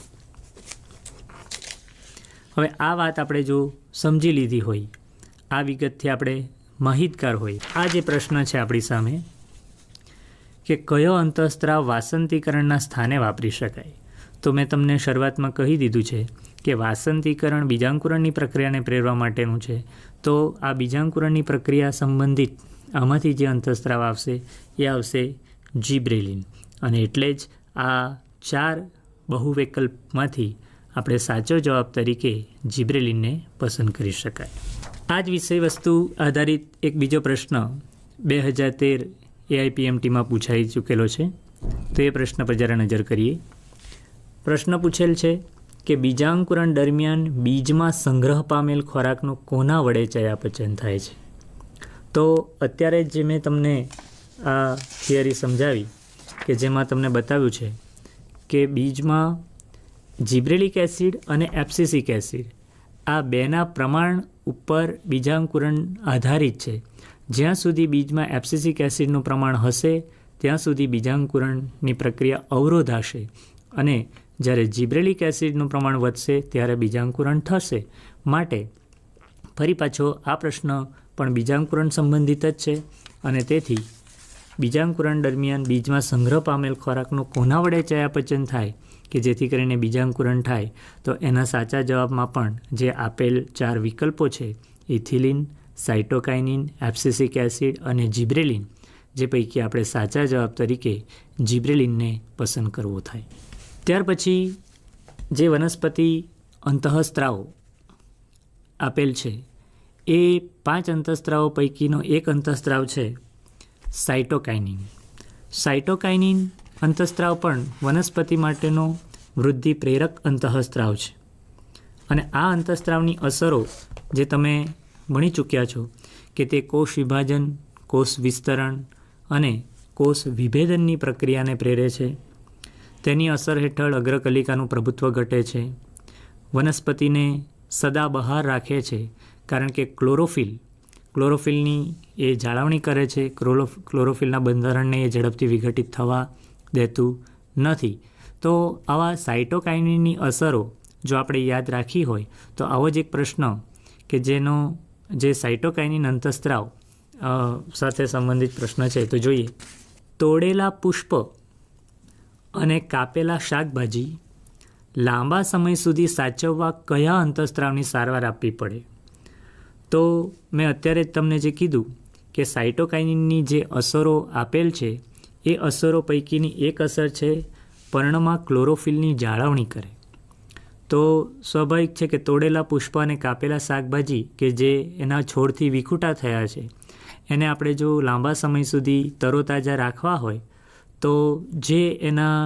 હવે આ વાત આપણે જો સમજી લીધી હોય, આ વિગતથી આપણે માહિતગાર હોય, આ જે પ્રશ્ન છે આપણી સામે કે કયો અંતઃસ્ત્રાવ વાસંતીકરણના સ્થાને વાપરી શકાય, તો મેં તમને શરૂઆતમાં કહી દીધું છે કે વાસંતીકરણ બીજાંકુરણની પ્રક્રિયાને પ્રેરવા માટેનું છે. તો આ બીજાંકુરણની પ્રક્રિયા સંબંધિત આમાંથી જે અંતઃસ્ત્રાવ આવશે એ આવશે જિબ્રેલિન, અને એટલે જ આ 4 બહુવિકલ્પમાંથી આપણે સાચો જવાબ તરીકે જિબ્રેલિનને પસંદ કરી શકાય. આ જ વિષય વસ્તુ આધારિત એક બીજો પ્રશ્ન 2013 AIPMTમાં પૂછાઈ ચૂકેલો છે, તો એ પ્રશ્ન પર જરા નજર કરીએ. પ્રશ્ન પૂછેલ છે કે બીજાંકુરણ દરમિયાન બીજમાં સંગ્રહ પામેલ ખોરાકનું કોના વડે ચયાપચય થાય છે. તો અત્યારે જે મેં તમને આ થિયરી સમજાવી કે જેમાં તમને બતાવ્યું છે કે બીજમાં જિબ્રેલિક એસિડ અને એબ્સિસિક એસિડ આ બેના પ્રમાણ ઉપર બીજાંકુરણ આધારિત છે. જ્યાં સુધી બીજમાં એબ્સિસિક એસિડનું પ્રમાણ હશે ત્યાં સુધી બીજાંકુરણની પ્રક્રિયા અવરોધાશે, અને જ્યારે જિબ્રેલિક એસિડનું પ્રમાણ વધશે ત્યારે બીજાંકુરણ થશે. માટે ફરી પાછો આ પ્રશ્ન પણ બીજાંકુરણ સંબંધિત જ છે, અને તેથી બીજાંકુરણ દરમિયાન બીજમાં સંગ્રહ પામેલ ખોરાકનું કોના વડે ચયાપચય થાય કે જેથી કરીને બીજાંકુરણ થાય, તો એના સાચા જવાબમાં પણ જે આપેલ 4 વિકલ્પો છે ઇથિલિન, સાઇટોકાઇનિન, એબ્સિસિક એસિડ અને જિબ્રેલિન, જે પૈકી આપણે સાચા જવાબ તરીકે જિબ્રેલિનને પસંદ કરવો થાય. ત્યાર પછી જે વનસ્પતિ અંતઃસ્ત્રાવો આપેલ છે એ 5 અંતઃસ્ત્રાવો પૈકીનો એક અંતઃસ્ત્રાવ છે સાઇટોકાઇનિન. સાઇટોકાઇનિન અંતઃસ્ત્રાવ પણ વનસ્પતિ માટેનો વૃદ્ધિ પ્રેરક અંતઃસ્ત્રાવ છે, અને આ અંતઃસ્ત્રાવની અસરો જે તમે ભણી ચૂક્યા છો કે તે કોષ વિભાજન, કોષ વિસ્તરણ અને કોષ વિભેદનની પ્રક્રિયાને પ્રેરે છે. તેની અસર હેઠળ અગ્રકલિકાનું પ્રભુત્વ ઘટે છે. વનસ્પતિને સદાબહાર રાખે છે, કારણ કે ક્લોરોફિલની એ જાળવણી કરે છે. ક્લોરોફિલના બંધારણને એ ઝડપથી વિઘટિત થવા દેતું નથી. તો આવા સાઇટોકાઇનિનની અસરો જો આપણે યાદ રાખી હોય તો આવો જ એક પ્રશ્ન કે જે સાઇટોકાઇનિન અંતઃસ્ત્રાવ સાથે સંબંધિત પ્રશ્ન છે તો જોઈએ. તોડેલા પુષ્પ અને કાપેલા શાકભાજી લાંબા સમય સુધી સાચવવા કયા અંતઃસ્ત્રાવની સારવાર આપવી પડે? તો મેં અત્યારે જ તમને જે કીધું કે સાઇટોકાઇનિનની જે અસરો આપેલ છે એ અસરો પૈકીની એક અસર છે પર્ણમાં ક્લોરોફિલની જાળવણી કરે. તો સ્વાભાવિક છે કે તોડેલા પુષ્પ અને કાપેલા શાકભાજી કે જે એના છોડથી વિખૂટા થયા છે એને આપણે જો લાંબા સમય સુધી તરોતાજા રાખવા હોય તો જે એના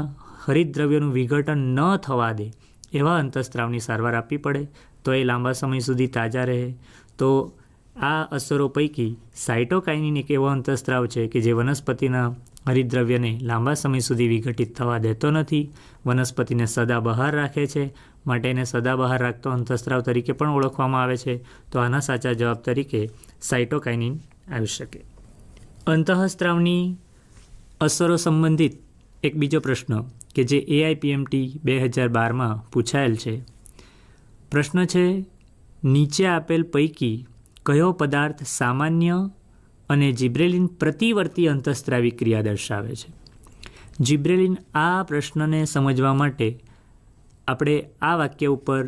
હરિતદ્રવ્યનું વિઘટન ન થવા દે એવા અંતઃસ્ત્રાવની સારવાર આપવી પડે તો એ લાંબા સમય સુધી તાજા રહે. તો આ અસરો પૈકી સાઇટોકાઇનિન એક એવો અંતઃસ્ત્રાવ છે કે જે વનસ્પતિના હરિતદ્રવ્યને લાંબા સમય સુધી વિઘટિત થવા દેતો નથી, વનસ્પતિને સદાબહાર રાખે છે, માટે એને સદાબહાર રાખતો અંતઃસ્ત્રાવ તરીકે પણ ઓળખવામાં આવે છે. તો આના સાચા જવાબ તરીકે સાઇટોકાઇનિન આવી શકે. અંતઃસ્ત્રાવની અસરો સંબંધિત એક બીજો પ્રશ્ન કે જે AIPMT 2012માં પૂછાયેલ છે. પ્રશ્ન છે, નીચે આપેલ પૈકી કયો પદાર્થ સામાન્ય અને જિબ્રેલિન પ્રતિવર્તી અંતઃસ્ત્રાવી ક્રિયા દર્શાવે છે? જિબ્રેલિન આ પ્રશ્નને સમજવા માટે આપણે આ વાક્ય ઉપર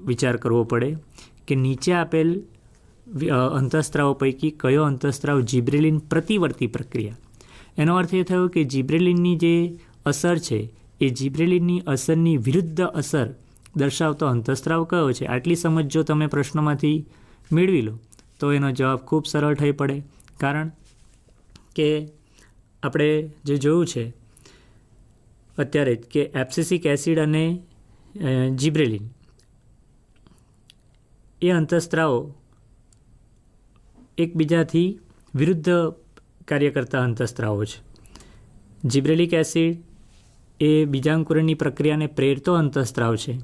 વિચાર કરવો પડે કે નીચે આપેલ અંતઃસ્ત્રાવો પૈકી કયો અંતઃસ્ત્રાવ જિબ્રેલિન પ્રતિવર્તી પ્રક્રિયા. એનો અર્થ એ થયો કે જિબ્રેલિનની જે અસર છે એ જિબ્રેલિનની અસરની વિરુદ્ધ અસર દર્શાવતો અંતઃસ્ત્રાવ કયો છે. આટલી સમજ જો તમે પ્રશ્નોમાંથી મેળવી લો તો એનો જવાબ ખૂબ સરળ થઈ પડે. કારણ કે આપણે જે જોયું છે અત્યારે જ કે એબ્સિસિક એસિડ અને જિબ્રેલિન એ અંતઃસ્ત્રાવો એકબીજાથી વિરુદ્ધ કાર્ય કરતા અંતઃસ્ત્રાવો છે. જિબ્રેલિક એસિડ એ બીજાંકુરણની પ્રક્રિયાને પ્રેરતો અંતઃસ્ત્રાવ છે,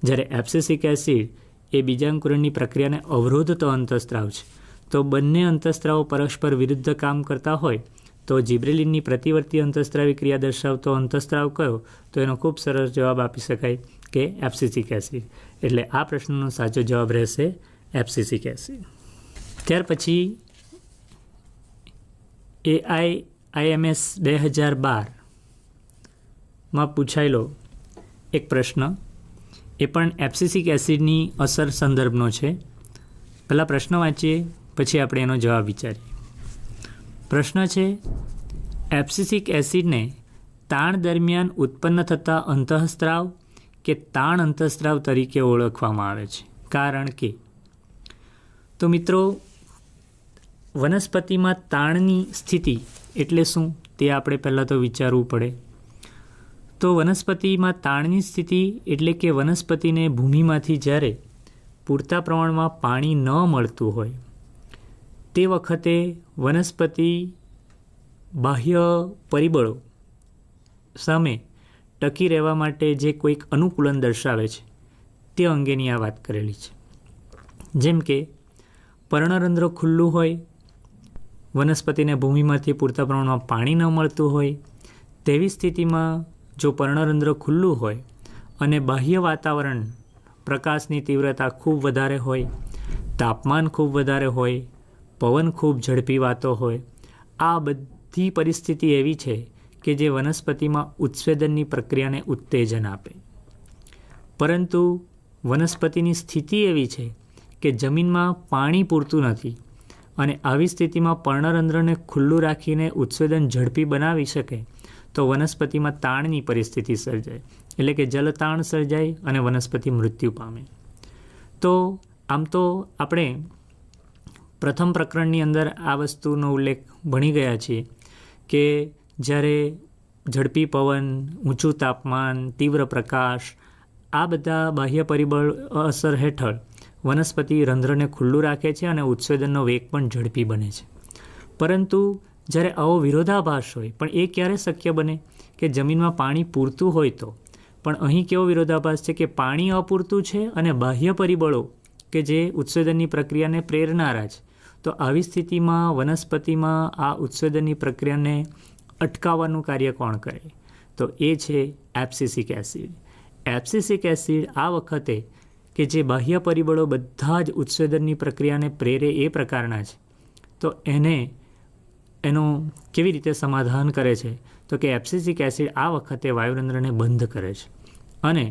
જ્યારે એબ્સિસિક એસિડ એ બીજાંકુરણની પ્રક્રિયાને અવરોધતો અંતઃસ્ત્રાવ છે. તો બંને અંતઃસ્ત્રાવો પરસ્પર વિરુદ્ધ કામ કરતા હોય તો જિબ્રેલિનની પ્રતિવર્તી અંતઃસ્ત્રાવી ક્રિયા દર્શાવતો અંતઃસ્ત્રાવ કયો? તો એનો ખૂબ સરસ જવાબ આપી શકાય કે એબ્સિસિક એસિડ. એટલે આ પ્રશ્નનો સાચો જવાબ રહેશે એબ્સિસિક એસિડ. ત્યાર પછી AIIMS 2012માં પૂછાયેલો એક પ્રશ્ન, એ પણ એબ્સિસિક એસિડની અસર સંદર્ભનો છે. પહેલાં પ્રશ્ન વાંચીએ, પછી આપણે એનો જવાબ વિચારીએ. પ્રશ્ન છે, એબ્સિસિક એસિડને તાણ દરમિયાન ઉત્પન્ન થતા અંતઃસ્ત્રાવ કે તાણ અંતઃસ્ત્રાવ તરીકે ઓળખવામાં આવે છે, કારણ કે? તો મિત્રો, વનસ્પતિમાં તાણની સ્થિતિ એટલે શું તે આપણે પહેલાં તો વિચારવું પડે. તો વનસ્પતિમાં તાણની સ્થિતિ એટલે કે વનસ્પતિને ભૂમિમાંથી જ્યારે પૂરતા પ્રમાણમાં પાણી ન મળતું હોય તે વખતે વનસ્પતિ બાહ્ય પરિબળો સામે ટકી રહેવા માટે જે કોઈક અનુકૂલન દર્શાવે છે તે અંગેની આ વાત કરેલી છે. જેમ કે પર્ણરંધ્ર ખુલ્લું હોય, વનસ્પતિને ભૂમિમાંથી પૂરતા પ્રમાણમાં પાણી ન મળતું હોય તેવી સ્થિતિમાં જો પર્ણરંધ્ર ખુલ્લું હોય અને બાહ્ય વાતાવરણ પ્રકાશની તીવ્રતા ખૂબ વધારે હોય, તાપમાન ખૂબ વધારે હોય, પવન ખૂબ ઝડપી વાતો હોય, આ બધી પરિસ્થિતિ એવી છે કે જે વનસ્પતિમાં ઉત્સેદનની પ્રક્રિયાને ઉત્તેજન આપે. પરંતુ વનસ્પતિની સ્થિતિ એવી છે કે જમીનમાં પાણી પૂરતું નથી અને આવી સ્થિતિમાં પર્ણરંધ્રને ખુલ્લું રાખીને ઉત્સેદન ઝડપી બનાવી શકે તો વનસ્પતિમાં તાણની પરિસ્થિતિ સર્જાય, એટલે કે જલતાણ સર્જાય અને વનસ્પતિ મૃત્યુ પામે. તો આમ તો આપણે પ્રથમ પ્રકરણની અંદર આ વસ્તુનો ઉલ્લેખ ભણી ગયા છીએ કે જ્યારે ઝડપી પવન, ઊંચું તાપમાન, તીવ્ર પ્રકાશ, આ બધા બાહ્ય પરિબળ અસર હેઠળ વનસ્પતિ રંધ્રને ખુલ્લું રાખે છે અને ઉત્સેદનનો વેગ પણ ઝડપી બને છે. પરંતુ જ્યારે આવો વિરોધાભાસ હોય, પણ એ ક્યારે શક્ય બને કે જમીનમાં પાણી પૂરતું હોય તો, પણ અહીં કેવો વિરોધાભાસ છે કે પાણી અપૂરતું છે અને બાહ્ય પરિબળો કે જે ઉત્સેદનની પ્રક્રિયાને પ્રેરનારા છે. તો આવી સ્થિતિમાં વનસ્પતિમાં આ ઉત્સેદનની પ્રક્રિયાને અટકાવવાનું કાર્ય કોણ કરે? તો એ છે એબ્સિસિક એસિડ. એબ્સિસિક એસિડ આ વખતે કે જે બાહ્ય પરિબળો બધા જ ઉત્સેદનની પ્રક્રિયાને પ્રેરે એ પ્રકારના છે, તો એનું કેવી રીતે સમાધાન કરે છે? તો કે એબ્સિસિક એસિડ આ વખતે વાયુરંધ્રને બંધ કરે છે અને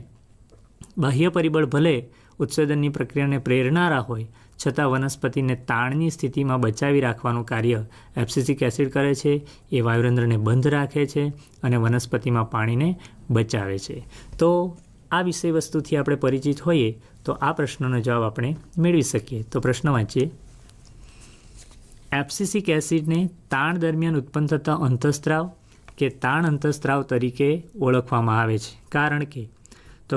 બાહ્ય પરિબળ ભલે ઉત્સેદનની પ્રક્રિયાને પ્રેરનારા હોય છતાં વનસ્પતિને તાણની સ્થિતિમાં બચાવી રાખવાનું કાર્ય એબ્સિસિક એસિડ કરે છે. એ વાયુરંધ્રને બંધ રાખે છે અને વનસ્પતિમાં પાણીને બચાવે છે. તો આ વિષય વસ્તુથી આપણે પરિચિત હોઈએ તો આ પ્રશ્નનો જવાબ આપણે મેળવી શકીએ. તો પ્રશ્ન વાંચીએ. એબ્સિસિક એસિડને તાણ દરમિયાન ઉત્પન્ન થતા અંતઃસ્ત્રાવ કે તાણ અંતઃસ્ત્રાવ તરીકે ઓળખવામાં આવે છે.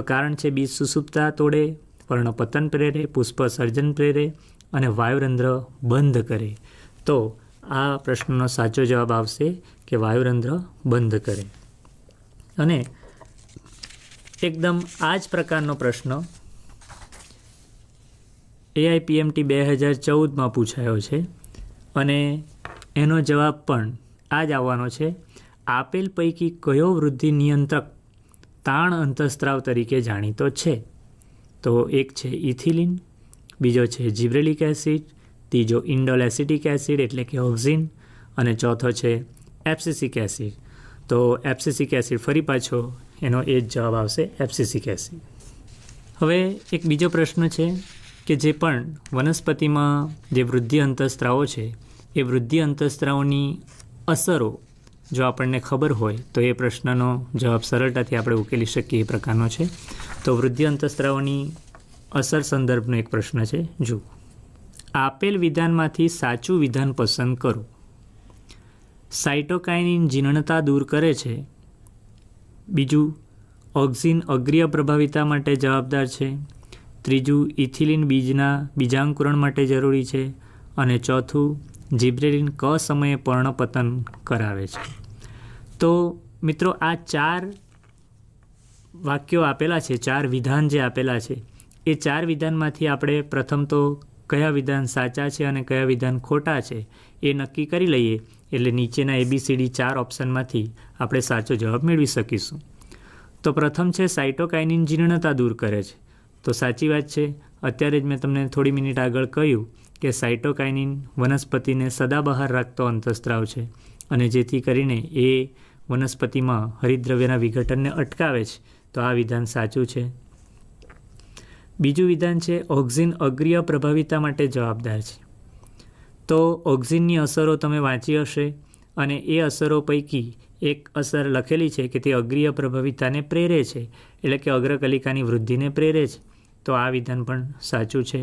કારણ છે બીજ સુસુપ્તા તોડે, પર્ણપતન પ્રેરે, પુષ્પ સર્જન પ્રેરે અને વાયુરંધ્ર બંધ કરે. તો આ પ્રશ્નનો સાચો જવાબ આવશે કે વાયુરંધ્ર બંધ કરે. અને એકદમ આ જ પ્રકારનો પ્રશ્ન AIPMT 2014માં પૂછાયો છે અને એનો જવાબ પણ આ જ આવવાનો છે. આપેલ પૈકી કયો વૃદ્ધિ નિયંત્રક તાણ અંતઃસ્ત્રાવ તરીકે જાણીતો છે? તો એક છે ઇથિલિન, બીજો છે જિબ્રેલિક એસિડ, ત્રીજો ઇન્ડોલ એસિટિક એસિડ એટલે કે ઓક્ઝિન અને ચોથો છે એબ્સિસિક એસિડ. તો એબ્સિસિક એસિડ ફરી પાછો એનો એ જ જવાબ આવશે, એબ્સિસિક એસિડ. હવે એક બીજો પ્રશ્ન છે કે જે પણ વનસ્પતિમાં જે વૃદ્ધિ અંતઃસ્ત્રાવો છે એ વૃદ્ધિ અંતઃસ્ત્રાવોની અસરો જો આપણને ખબર હોય તો એ પ્રશ્નનો જવાબ સરળતાથી આપણે ઉકેલી શકીએ એ પ્રકારનો છે. તો વૃદ્ધિ અંતઃસ્ત્રાવોની અસર સંદર્ભનો એક પ્રશ્ન છે. જુઓ, આપેલ વિધાનમાંથી સાચું વિધાન પસંદ કરો. સાઇટોકાઇનિન જીર્ણતા દૂર કરે છે. બીજું, ઓક્ઝિન અગ્રીય પ્રભાવિતા માટે જવાબદાર છે. ત્રીજું, ઇથિલિન બીજના બીજાંકુરણ માટે જરૂરી છે. અને ચોથું, જિબ્રેલિન ક સમયે પર્ણપતન કરાવે છે. તો મિત્રો આ 4 વાક્યો આપેલા છે, 4 વિધાન જે આપેલા છે એ 4 વિધાનમાંથી આપણે પ્રથમ તો કયા વિધાન સાચા છે અને કયા વિધાન ખોટા છે એ નક્કી કરી લઈએ એટલે નીચેના ABCD 4 ઓપ્શનમાંથી આપણે સાચો જવાબ મેળવી શકીશું. તો પ્રથમ છે સાઇટોકાઇનિન જીર્ણતા દૂર કરે છે. તો સાચી વાત છે. અત્યારે જ મેં તમને થોડી મિનિટ આગળ કહ્યું કે સાઇટોકાઇનિન વનસ્પતિને સદાબહાર રાખતો અંતઃસ્ત્રાવ છે અને જેથી કરીને એ વનસ્પતિમાં હરિતદ્રવ્યના વિઘટનને અટકાવે છે. તો આ વિધાન સાચું છે. બીજું વિધાન છે ઓક્ઝિન અગ્રીય પ્રભાવિતા માટે જવાબદાર છે. તો ઓક્ઝિનની અસરો તમે વાંચી હશે અને એ અસરો પૈકી એક અસર લખેલી છે કે તે અગ્રીય પ્રભાવિતાને પ્રેરે છે, એટલે કે અગ્રકલિકાની વૃદ્ધિને પ્રેરે છે. તો આ વિધાન પણ સાચું છે.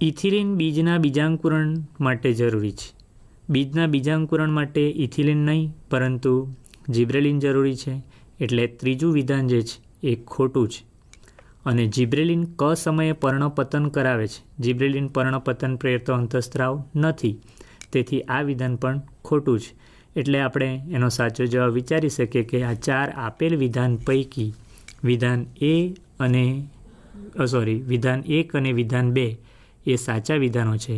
ઇથિલિન બીજના બીજાંકુરણ માટે જરૂરી છે. બીજના બીજાંકુરણ માટે ઇથિલિન નહીં પરંતુ જિબ્રેલિન જરૂરી છે, એટલે ત્રીજું વિધાન જે છે એ ખોટું છે. અને જિબ્રેલિન ક સમયે પર્ણપતન કરાવે છે. જિબ્રેલિન પર્ણપતન પ્રેરતો અંતઃસ્ત્રાવ નથી, તેથી આ વિધાન પણ ખોટું છે. એટલે આપણે એનો સાચો જવાબ વિચારી શકીએ કે આ 4 આપેલ વિધાન પૈકી વિધાન 1 અને વિધાન 2 એ સાચા વિધાનો છે.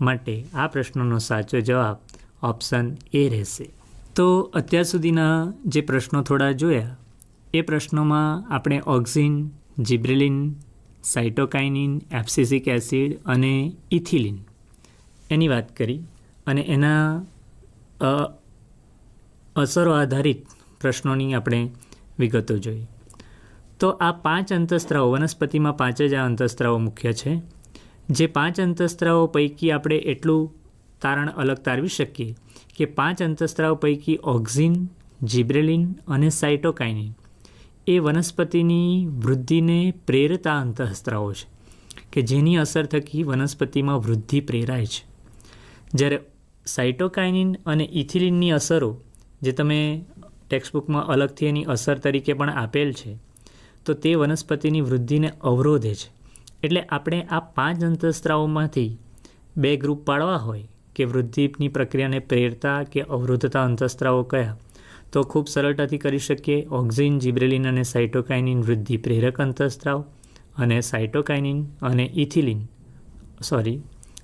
માટે આ પ્રશ્નનો સાચો જવાબ ઓપ્શન એ રહેશે. તો અત્યાર સુધીના જે પ્રશ્નો થોડા જોયા એ પ્રશ્નોમાં આપણે ઓક્ઝિન, જિબ્રેલિન, સાઇટોકાઇનિન, એબ્સિસિક એસિડ અને ઇથિલિન એની વાત કરી અને એના અસરો આધારિત પ્રશ્નોની આપણે વિગતો જોઈ. તો આ 5 અંતઃસ્ત્રાવો વનસ્પતિમાં 5 જ આ અંતઃસ્ત્રાવો મુખ્ય છે. જે 5 અંતઃસ્ત્રાવો પૈકી આપણે એટલું તારણ અલગ તારવી શકીએ કે 5 અંતઃસ્ત્રાવો પૈકી ઓક્ઝિન, જિબ્રેલિન અને સાઇટોકાઇનિન એ વનસ્પતિની વૃદ્ધિને પ્રેરતા અંતઃસ્ત્રાવો છે કે જેની અસર થકી વનસ્પતિમાં વૃદ્ધિ પ્રેરાય છે. જ્યારે સાઇટોકાઇનિન અને ઇથિલિનની અસરો જે તમે ટેક્સ્ટબુકમાં અલગથી એની અસર તરીકે પણ આપેલ છે, તો તે વનસ્પતિની વૃદ્ધિને અવરોધે છે. એટલે આપણે આ 5 અંતઃસ્ત્રાવોમાંથી 2 ગ્રુપ પાડવા હોય કે વૃદ્ધિની પ્રક્રિયાને પ્રેરતા કે અવરોધતા અંતઃસ્ત્રાવો કયા, તો ખૂબ સરળતાથી કરી શકીએ. ઓક્સિન, જિબ્રેલિન અને સાઇટોકાઇનિન વૃદ્ધિ પ્રેરક અંતઃસ્ત્રાવ, અને સાઇટોકાઇનિન અને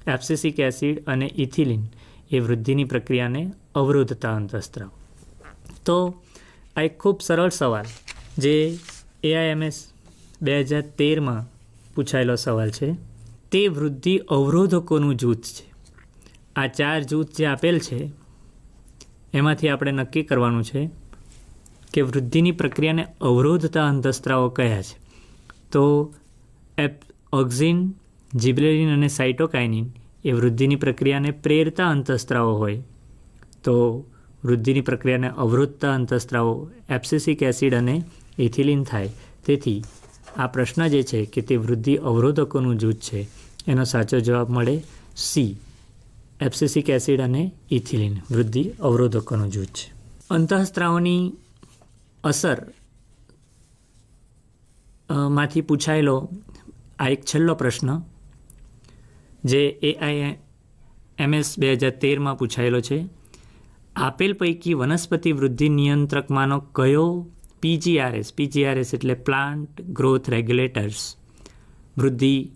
એબ્સિસિક એસિડ અને ઇથિલિન એ વૃદ્ધિની પ્રક્રિયાને અવરોધતા અંતઃસ્ત્રાવ. તો આ એક ખૂબ સરળ સવાલ જે AIMS 2013માં પૂછાયેલો સવાલ છે. તે વૃદ્ધિ અવરોધકોનું જૂથ છે. આ 4 જૂથ જે આપેલ છે એમાંથી આપણે નક્કી કરવાનું છે કે વૃદ્ધિની પ્રક્રિયાને અવરોધતા અંતઃસ્ત્રાવો કયા છે. તો ઓક્સિન, જિબ્રેલિન અને સાઇટોકાઇનિન એ વૃદ્ધિની પ્રક્રિયાને પ્રેરતા અંતઃસ્ત્રાવો હોય તો વૃદ્ધિની પ્રક્રિયાને અવરોધતા અંતઃસ્ત્રાવો એબ્સિસિક એસિડ અને ઇથિલિન થાય. તેથી આ પ્રશ્ન જે છે કે તે વૃદ્ધિ અવરોધકોનું જૂથ છે એનો સાચો જવાબ મળે સી, એબ્સિસિક એસિડ અને ઇથિલિન વૃદ્ધિ અવરોધકોનું જૂથ છે. અંતઃસ્ત્રાવોની અસર માંથી પૂછાયેલો આ એક છેલ્લો પ્રશ્ન જે AIMS 2013માં પૂછાયેલો છે. આપેલ પૈકી વનસ્પતિ વૃદ્ધિ નિયંત્રકમાંનો કયો PGRS એટલે પ્લાન્ટ ગ્રોથ રેગ્યુલેટર્સ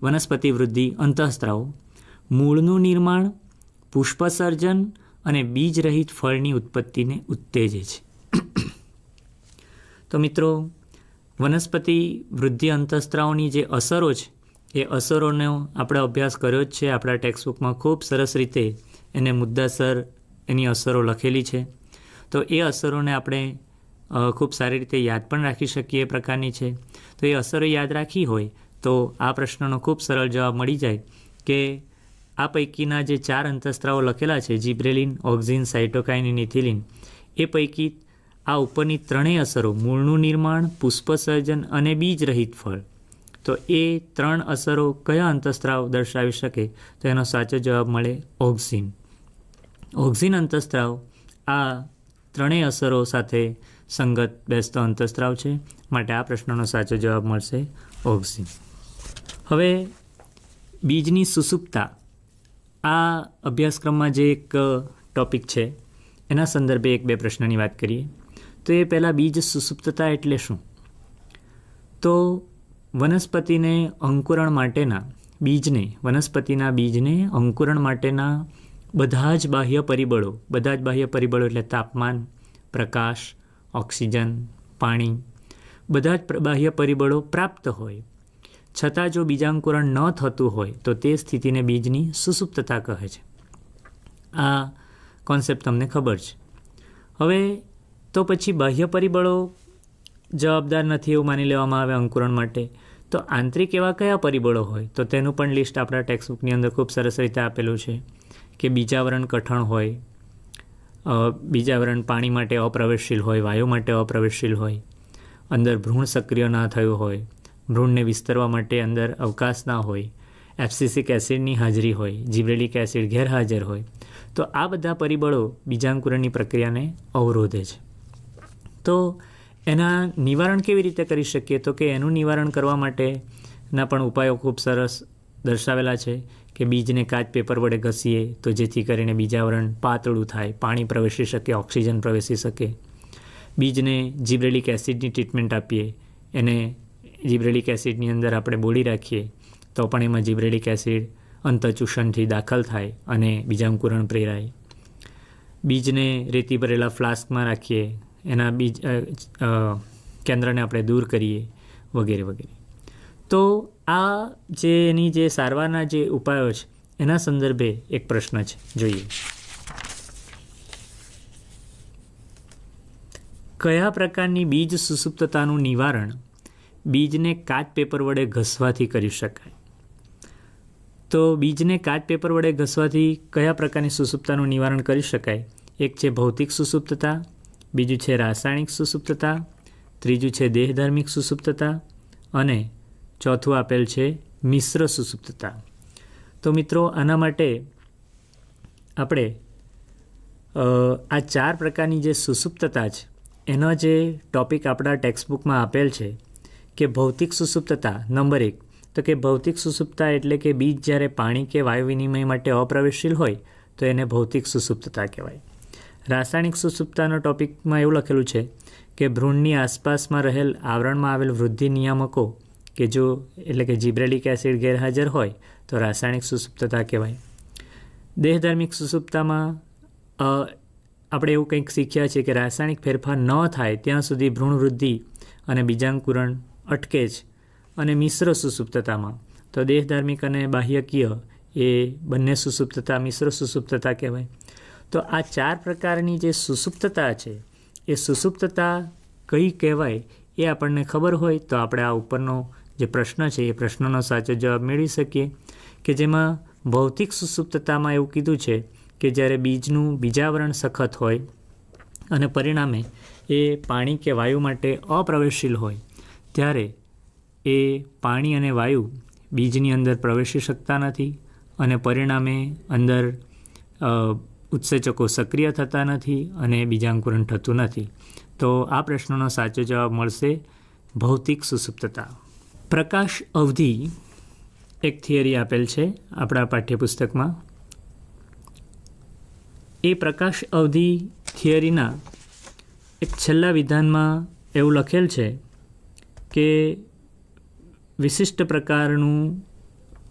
વનસ્પતિ વૃદ્ધિ અંતઃસ્ત્રાવો મૂળનું નિર્માણ, પુષ્પસર્જન અને બીજરહિત ફળની ઉત્પત્તિને ઉત્તેજે છે? તો મિત્રો, વનસ્પતિ વૃદ્ધિ અંતઃસ્ત્રાવોની જે અસરો છે એ અસરોનો આપણે અભ્યાસ કર્યો જ છે. આપણા ટેક્સ્ટબુકમાં ખૂબ સરસ રીતે એને મુદ્દાસર એની અસરો લખેલી છે. તો એ અસરોને આપણે ખૂબ સારી રીતે યાદ પણ રાખી શકીએ એ પ્રકારની છે. તો એ અસરો યાદ રાખી હોય તો આ પ્રશ્નનો ખૂબ સરળ જવાબ મળી જાય કે આ પૈકીના જે 4 અંતઃસ્ત્રાવો લખેલા છે, જિબ્રેલિન, ઓક્સિન, સાઇટોકાઇનિન, ઇથિલિન, એ પૈકી આ ઉપરની 3 અસરો મૂળનું નિર્માણ, પુષ્પસર્જન અને બીજરહિત ફળ, તો એ 3 અસરો કયા અંતઃસ્ત્રાવ દર્શાવી શકે? તો એનો સાચો જવાબ મળે ઓક્સિન. ઓક્સિન અંતઃસ્ત્રાવ આ 3 અસરો સાથે સંગત બેસતો અંતઃસ્ત્રાવ છે, માટે આ પ્રશ્નનો સાચો જવાબ મળશે ઓક્સિન. હવે બીજની સુસુપ્તતા આ અભ્યાસક્રમમાં જે એક ટૉપિક છે એના સંદર્ભે 1-2 પ્રશ્નની વાત કરીએ. તો એ પહેલાં બીજ સુસુપ્તતા એટલે શું? તો વનસ્પતિને અંકુરણ માટેના વનસ્પતિના બીજને અંકુરણ માટેના બધા જ બાહ્ય પરિબળો એટલે તાપમાન, પ્રકાશ, ઓક્સિજન, પાણી, બધા જ બાહ્ય પરિબળો પ્રાપ્ત હોય છતાં જો બીજાંકુરણ ન થતું હોય તો તે સ્થિતિને બીજની સુસુપ્તતા કહે છે. આ કોન્સેપ્ટ તમને ખબર છે. હવે તો પછી બાહ્ય પરિબળો જવાબદાર નથી એવું માની લેવામાં આવે અંકુરણ માટે, તો આંતરિક એવા કયા પરિબળો હોય? તો તેનું પણ લિસ્ટ આપણા ટેક્સ્ટબુકની અંદર ખૂબ સરસ રીતે આપેલું છે કે બીજાવરણ કઠણ હોય, બીજાવરણ પાણી માટે અપ્રવેશશીલ હોય, વાયુ માટે અપ્રવેશશીલ હોય, અંદર ભ્રૂણ સક્રિય ના થયું હોય, ભ્રૂણને વિસ્તરવા માટે અંદર અવકાશ ના હોય, એબ્સિસિક એસિડની હાજરી હોય, જિબ્રેલિક એસિડ ગેરહાજર હોય, તો આ બધા પરિબળો બીજાંકુરણની પ્રક્રિયાને અવરોધે છે. તો એના નિવારણ કેવી રીતે કરી શકીએ? તો કે એનું નિવારણ કરવા માટેના પણ ઉપાયો ખૂબ સરસ દર્શાવેલા છે કે બીજને કાચ પેપર વડે ઘસીએ તો જેથી કરીને બીજાવરણ પાતળું થાય, પાણી પ્રવેશી શકે, ઓક્સિજન પ્રવેશી શકે. બીજને જિબ્રેલિક એસિડની ટ્રીટમેન્ટ આપીએ, એને જિબ્રેલિક એસિડની અંદર આપણે બોળી રાખીએ તો પણ એમાં જિબ્રેલિક એસિડ અંતઃચૂષણથી દાખલ થાય અને બીજાંકુરણ પ્રેરાય. બીજને રેતી ભરેલા ફ્લાસ્કમાં રાખીએ, એના બીજ કેન્દ્રને આપણે દૂર કરીએ, વગેરે વગેરે. તો આ જે એની જે સારવારના જે ઉપાયો છે એના સંદર્ભે એક પ્રશ્ન છે, જોઈએ. કયા પ્રકારની બીજ સુસુપ્તતાનું નિવારણ બીજને કાચ પેપર વડે ઘસવાથી કરી શકાય? તો બીજને કાચ પેપર વડે ઘસવાથી કયા પ્રકારની સુસુપ્તતાનું નિવારણ કરી શકાય? એક છે ભૌતિક સુસુપ્તતા, બીજું છે રાસાયણિક સુસુપ્તતા, ત્રીજું છે દેહધર્મિક સુસુપ્તતા અને ચોથું આપેલ છે મિશ્ર સુસુપ્તતા. તો મિત્રો, આના માટે આપણે આ 4 પ્રકારની જે સુસુપ્તતા છે એનો જે ટૉપિક આપણા ટેક્સ્ટબુકમાં આપેલ છે કે ભૌતિક સુસુપ્તતા નંબર 1, તો કે ભૌતિક સુસુપ્તતા એટલે કે બીજ જ્યારે પાણી કે વાયુ વિનિમય માટે અપ્રવેશશીલ હોય તો એને ભૌતિક સુસુપ્તતા કહેવાય. રાસાયણિક સુસુપ્તાનો ટોપિકમાં એવું લખેલું છે કે ભ્રૂણની આસપાસમાં રહેલ આવરણમાં આવેલ વૃદ્ધિ નિયામકો કે જો એટલે કે જીબ્રેલિક એસિડ ગેરહાજર હોય તો રાસાયણિક સુસુપ્તતા કહેવાય. દેહધાર્મિક સુસુપ્તામાં આપણે એવું કંઈક શીખ્યા છે કે રાસાયણિક ફેરફાર ન થાય ત્યાં સુધી ભ્રૂણ વૃદ્ધિ અને બીજાંકુરણ અટકે જ. અને મિશ્ર સુસુપ્તતામાં તો દેહધાર્મિક અને બાહ્યકીય એ બંને સુસુપ્તતા મિશ્ર સુસુપ્તતા કહેવાય. તો આ 4 પ્રકારની જે સુસુપ્તતા છે એ સુસુપ્તતા કઈ કહેવાય એ આપણને ખબર હોય તો આપણે આ ઉપરનો જે પ્રશ્ન છે એ પ્રશ્નનો સાચો જવાબ મેળવી શકીએ. કે જેમાં ભૌતિક સુસુપ્તતામાં એવું કીધું છે કે જ્યારે બીજનું બીજાવરણ સખત હોય અને પરિણામે એ પાણી કે વાયુ માટે અપ્રવેશશીલ હોય ત્યારે એ પાણી અને વાયુ બીજની અંદર પ્રવેશી શકતા નથી અને પરિણામે અંદર ઉત્સેચકો સક્રિય થતા નથી અને બીજાંકુરણ થતું નથી. તો આ પ્રશ્નનો સાચો જવાબ મળશે ભૌતિક સુસુપ્તતા. પ્રકાશ અવધિ એક થિયરી આપેલ છે આપણા પાઠ્યપુસ્તકમાં. એ પ્રકાશ અવધિ થિયરીના એક છેલ્લા વિધાનમાં એવું લખેલ છે કે વિશિષ્ટ પ્રકારનું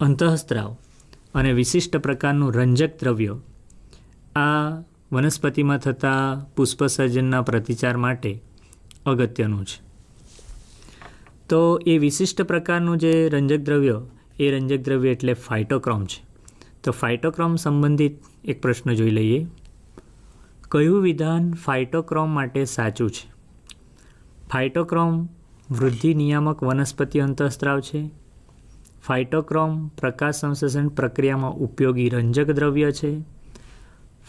અંતઃસ્ત્રાવ અને વિશિષ્ટ પ્રકારનું રંજક દ્રવ્ય આ વનસ્પતિમાં થતા પુષ્પસર્જનના પ્રતિચાર માટે અગત્યનું છે. તો એ વિશિષ્ટ પ્રકારનું જે રંજક દ્રવ્ય એ રંજક દ્રવ્ય એટલે ફાઇટોક્રોમ છે. તો ફાઇટોક્રોમ સંબંધિત એક પ્રશ્ન જોઈ લઈએ. કયું વિધાન ફાઇટોક્રોમ માટે સાચું છે? ફાઇટોક્રોમ વૃદ્ધિ નિયામક વનસ્પતિ અંતઃસ્ત્રાવ છે. ફાઇટોક્રોમ પ્રકાશ સંશ્લેષણ પ્રક્રિયામાં ઉપયોગી રંજક દ્રવ્ય છે.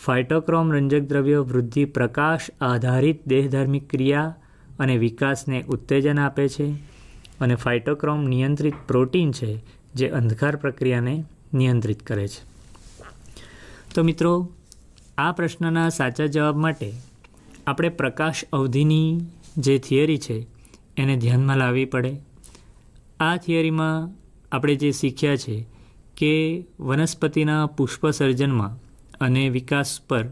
ફાઇટોક્રોમ રંજક દ્રવ્ય વૃદ્ધિ પ્રકાશ આધારિત દેહધાર્મિક ક્રિયા અને વિકાસને ઉત્તેજન આપે છે. અને ફાઇટોક્રોમ નિયંત્રિત પ્રોટીન છે જે અંધકાર પ્રક્રિયાને નિયંત્રિત કરે છે. તો મિત્રો, આ પ્રશ્નના સાચા જવાબ માટે આપણે પ્રકાશ અવધિની જે થિયરી છે એને ધ્યાનમાં લાવવી પડે. આ થિયરીમાં આપણે જે શીખ્યા છે કે વનસ્પતિના પુષ્પસર્જનમાં અને વિકાસ પર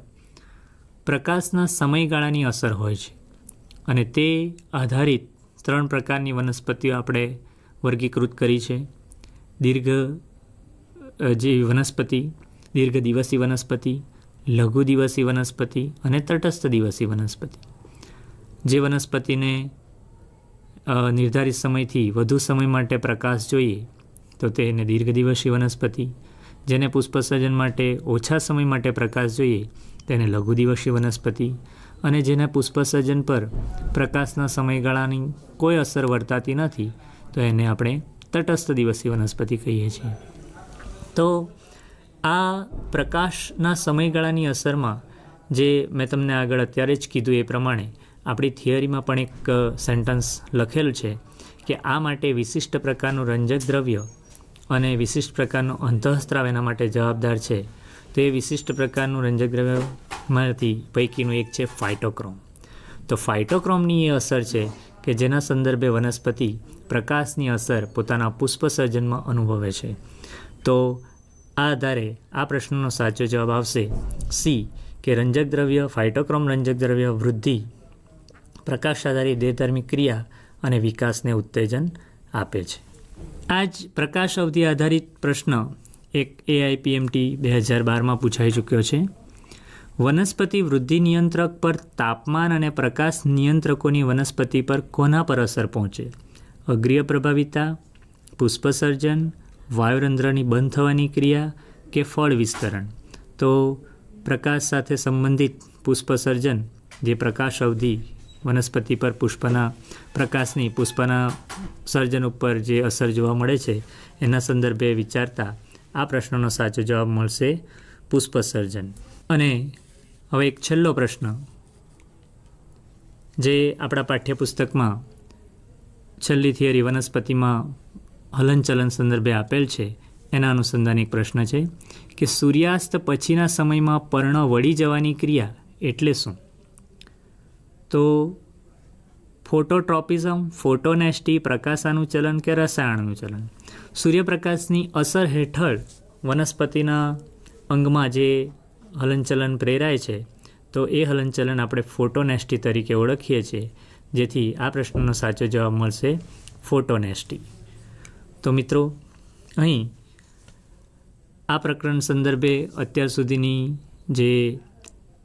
પ્રકાશના સમયગાળાની અસર હોય છે અને તે આધારિત 3 પ્રકારની વનસ્પતિઓ આપણે વર્ગીકૃત કરી છે. દીર્ઘ દિવસી વનસ્પતિ, લઘુ દિવસી વનસ્પતિ અને તટસ્થ દિવસી વનસ્પતિ. જે વનસ્પતિને નિર્ધારિત સમયથી વધુ સમય માટે પ્રકાશ જોઈએ તો તેને દીર્ઘ દિવસી વનસ્પતિ, જેને પુષ્પસર્જન માટે ઓછા સમય માટે પ્રકાશ જોઈએ તેને લઘુ દિવસી વનસ્પતિ, અને જેના પુષ્પસર્જન પર પ્રકાશના સમયગાળાની કોઈ અસર વર્તાતી નથી તો એને આપણે તટસ્થ દિવસી વનસ્પતિ કહીએ છીએ. તો આ પ્રકાશના સમયગાળાની અસરમાં જે મેં તમને આગળ અત્યારે જ કીધું એ પ્રમાણે આપણી થિયરીમાં પણ એક સેન્ટન્સ લખેલ છે કે આ માટે વિશિષ્ટ પ્રકારનું રંજક દ્રવ્ય અને વિશિષ્ટ પ્રકારનું અંતઃસ્ત્રાવ એના માટે જવાબદાર છે. તો એ વિશિષ્ટ પ્રકારનું રંજક દ્રવ્યમાંથી પૈકીનું એક છે ફાઇટોક્રોમ. તો ફાઇટોક્રોમની એ અસર છે કે જેના સંદર્ભે વનસ્પતિ પ્રકાશની અસર પોતાના પુષ્પસર્જનમાં અનુભવે છે. તો આ આધારે આ પ્રશ્નનો સાચો જવાબ આવશે સી, કે રંજક દ્રવ્ય ફાઇટોક્રોમ રંજક દ્રવ્ય વૃદ્ધિ પ્રકાશ આધારિત દેહધાર્મિક ક્રિયા અને વિકાસને ઉત્તેજન આપે છે. આ જ પ્રકાશ અવધિ આધારિત પ્રશ્ન એક AIPMT 2012માં પૂછાઈ ચૂક્યો છે. વનસ્પતિ વૃદ્ધિ નિયંત્રક પર તાપમાન અને પ્રકાશ નિયંત્રકોની વનસ્પતિ પર કોના પર અસર પહોંચે? અગ્રીય પ્રભાવિતા, પુષ્પસર્જન, વાયુરંધ્રની બંધ થવાની ક્રિયા કે ફળ વિસ્તરણ? તો પ્રકાશ સાથે સંબંધિત પુષ્પસર્જન જે પ્રકાશ અવધિ વનસ્પતિ પર પુષ્પના સર્જન ઉપર જે અસર જોવા મળે છે એના સંદર્ભે વિચારતા આ પ્રશ્નનો સાચો જવાબ મળશે પુષ્પસર્જન. અને હવે એક છેલ્લો પ્રશ્ન જે આપણા પાઠ્યપુસ્તકમાં છેલ્લી થિયરી વનસ્પતિમાં હલનચલન સંદર્ભે આપેલ છે એના અનુસંધાને એક પ્રશ્ન છે કે સૂર્યાસ્ત પછીના સમયમાં પર્ણ વળી જવાની ક્રિયા એટલે શું? તો ફોટોટ્રોપિઝમ, ફોટોનેસ્ટી, પ્રકાશાનુચલન કે રસાયણાનુચલન? સૂર્યપ્રકાશની અસર હેઠળ વનસ્પતિના અંગમાં જે હલનચલન પ્રેરાય છે તો તો એ હલનચલન આપણે ફોટોનેસ્ટી તરીકે ઓળખીએ છીએ, જેથી આ પ્રશ્નનો સાચો જવાબ મળશે ફોટોનેસ્ટી. તો મિત્રો, અહીં આ પ્રકરણ સંદર્ભે અત્યાર સુધીની જે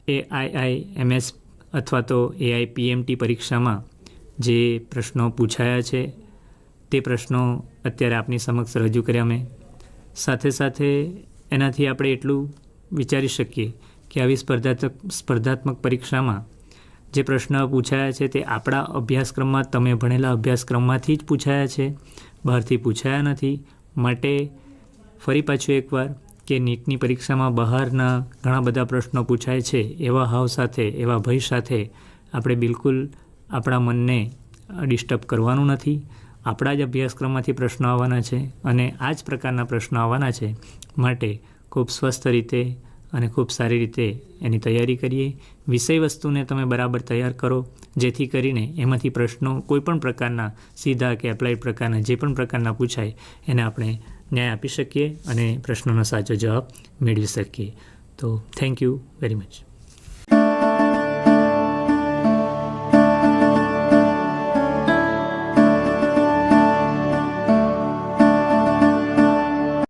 AIIMS અથવા તો AIPMT પરીક્ષામાં જે પ્રશ્નો પૂછાયા છે તે પ્રશ્નો અત્યારે આપની સમક્ષ રજૂ કર્યા મેં. સાથે સાથે એનાથી આપણે એટલું વિચારી શકીએ કે આવી સ્પર્ધાત્મક પરીક્ષામાં જે પ્રશ્નો પૂછાયા છે તે આપણા અભ્યાસક્રમમાં, તમે ભણેલા અભ્યાસક્રમમાંથી જ પૂછાયા છે, બહારથી પૂછાયા નથી. માટે ફરી પાછું એકવાર કે નીટની પરીક્ષામાં બહારના ઘણા બધા પ્રશ્નો પૂછાય છે એવા હાવ સાથે, એવા ભય સાથે આપણે બિલકુલ આપણા મનને ડિસ્ટર્બ કરવાનું નથી. આપણા જ અભ્યાસક્રમમાંથી પ્રશ્નો આવવાના છે અને આ જ પ્રકારના પ્રશ્નો આવવાના છે. માટે ખૂબ સ્વસ્થ રીતે અને ખૂબ સારી રીતે એની તૈયારી કરીએ. વિષય વસ્તુને તમે બરાબર તૈયાર કરો, જેથી કરીને એમાંથી પ્રશ્નો કોઈ પણ પ્રકારના સીધા કે એપ્લાઇડ પ્રકારના જે પણ પ્રકારના પૂછાય એને આપણે ન્યાય આપી શકીએ અને પ્રશ્નોનો સાચો જવાબ મેળવી શકીએ. તો થેન્ક યુ વેરી મચ.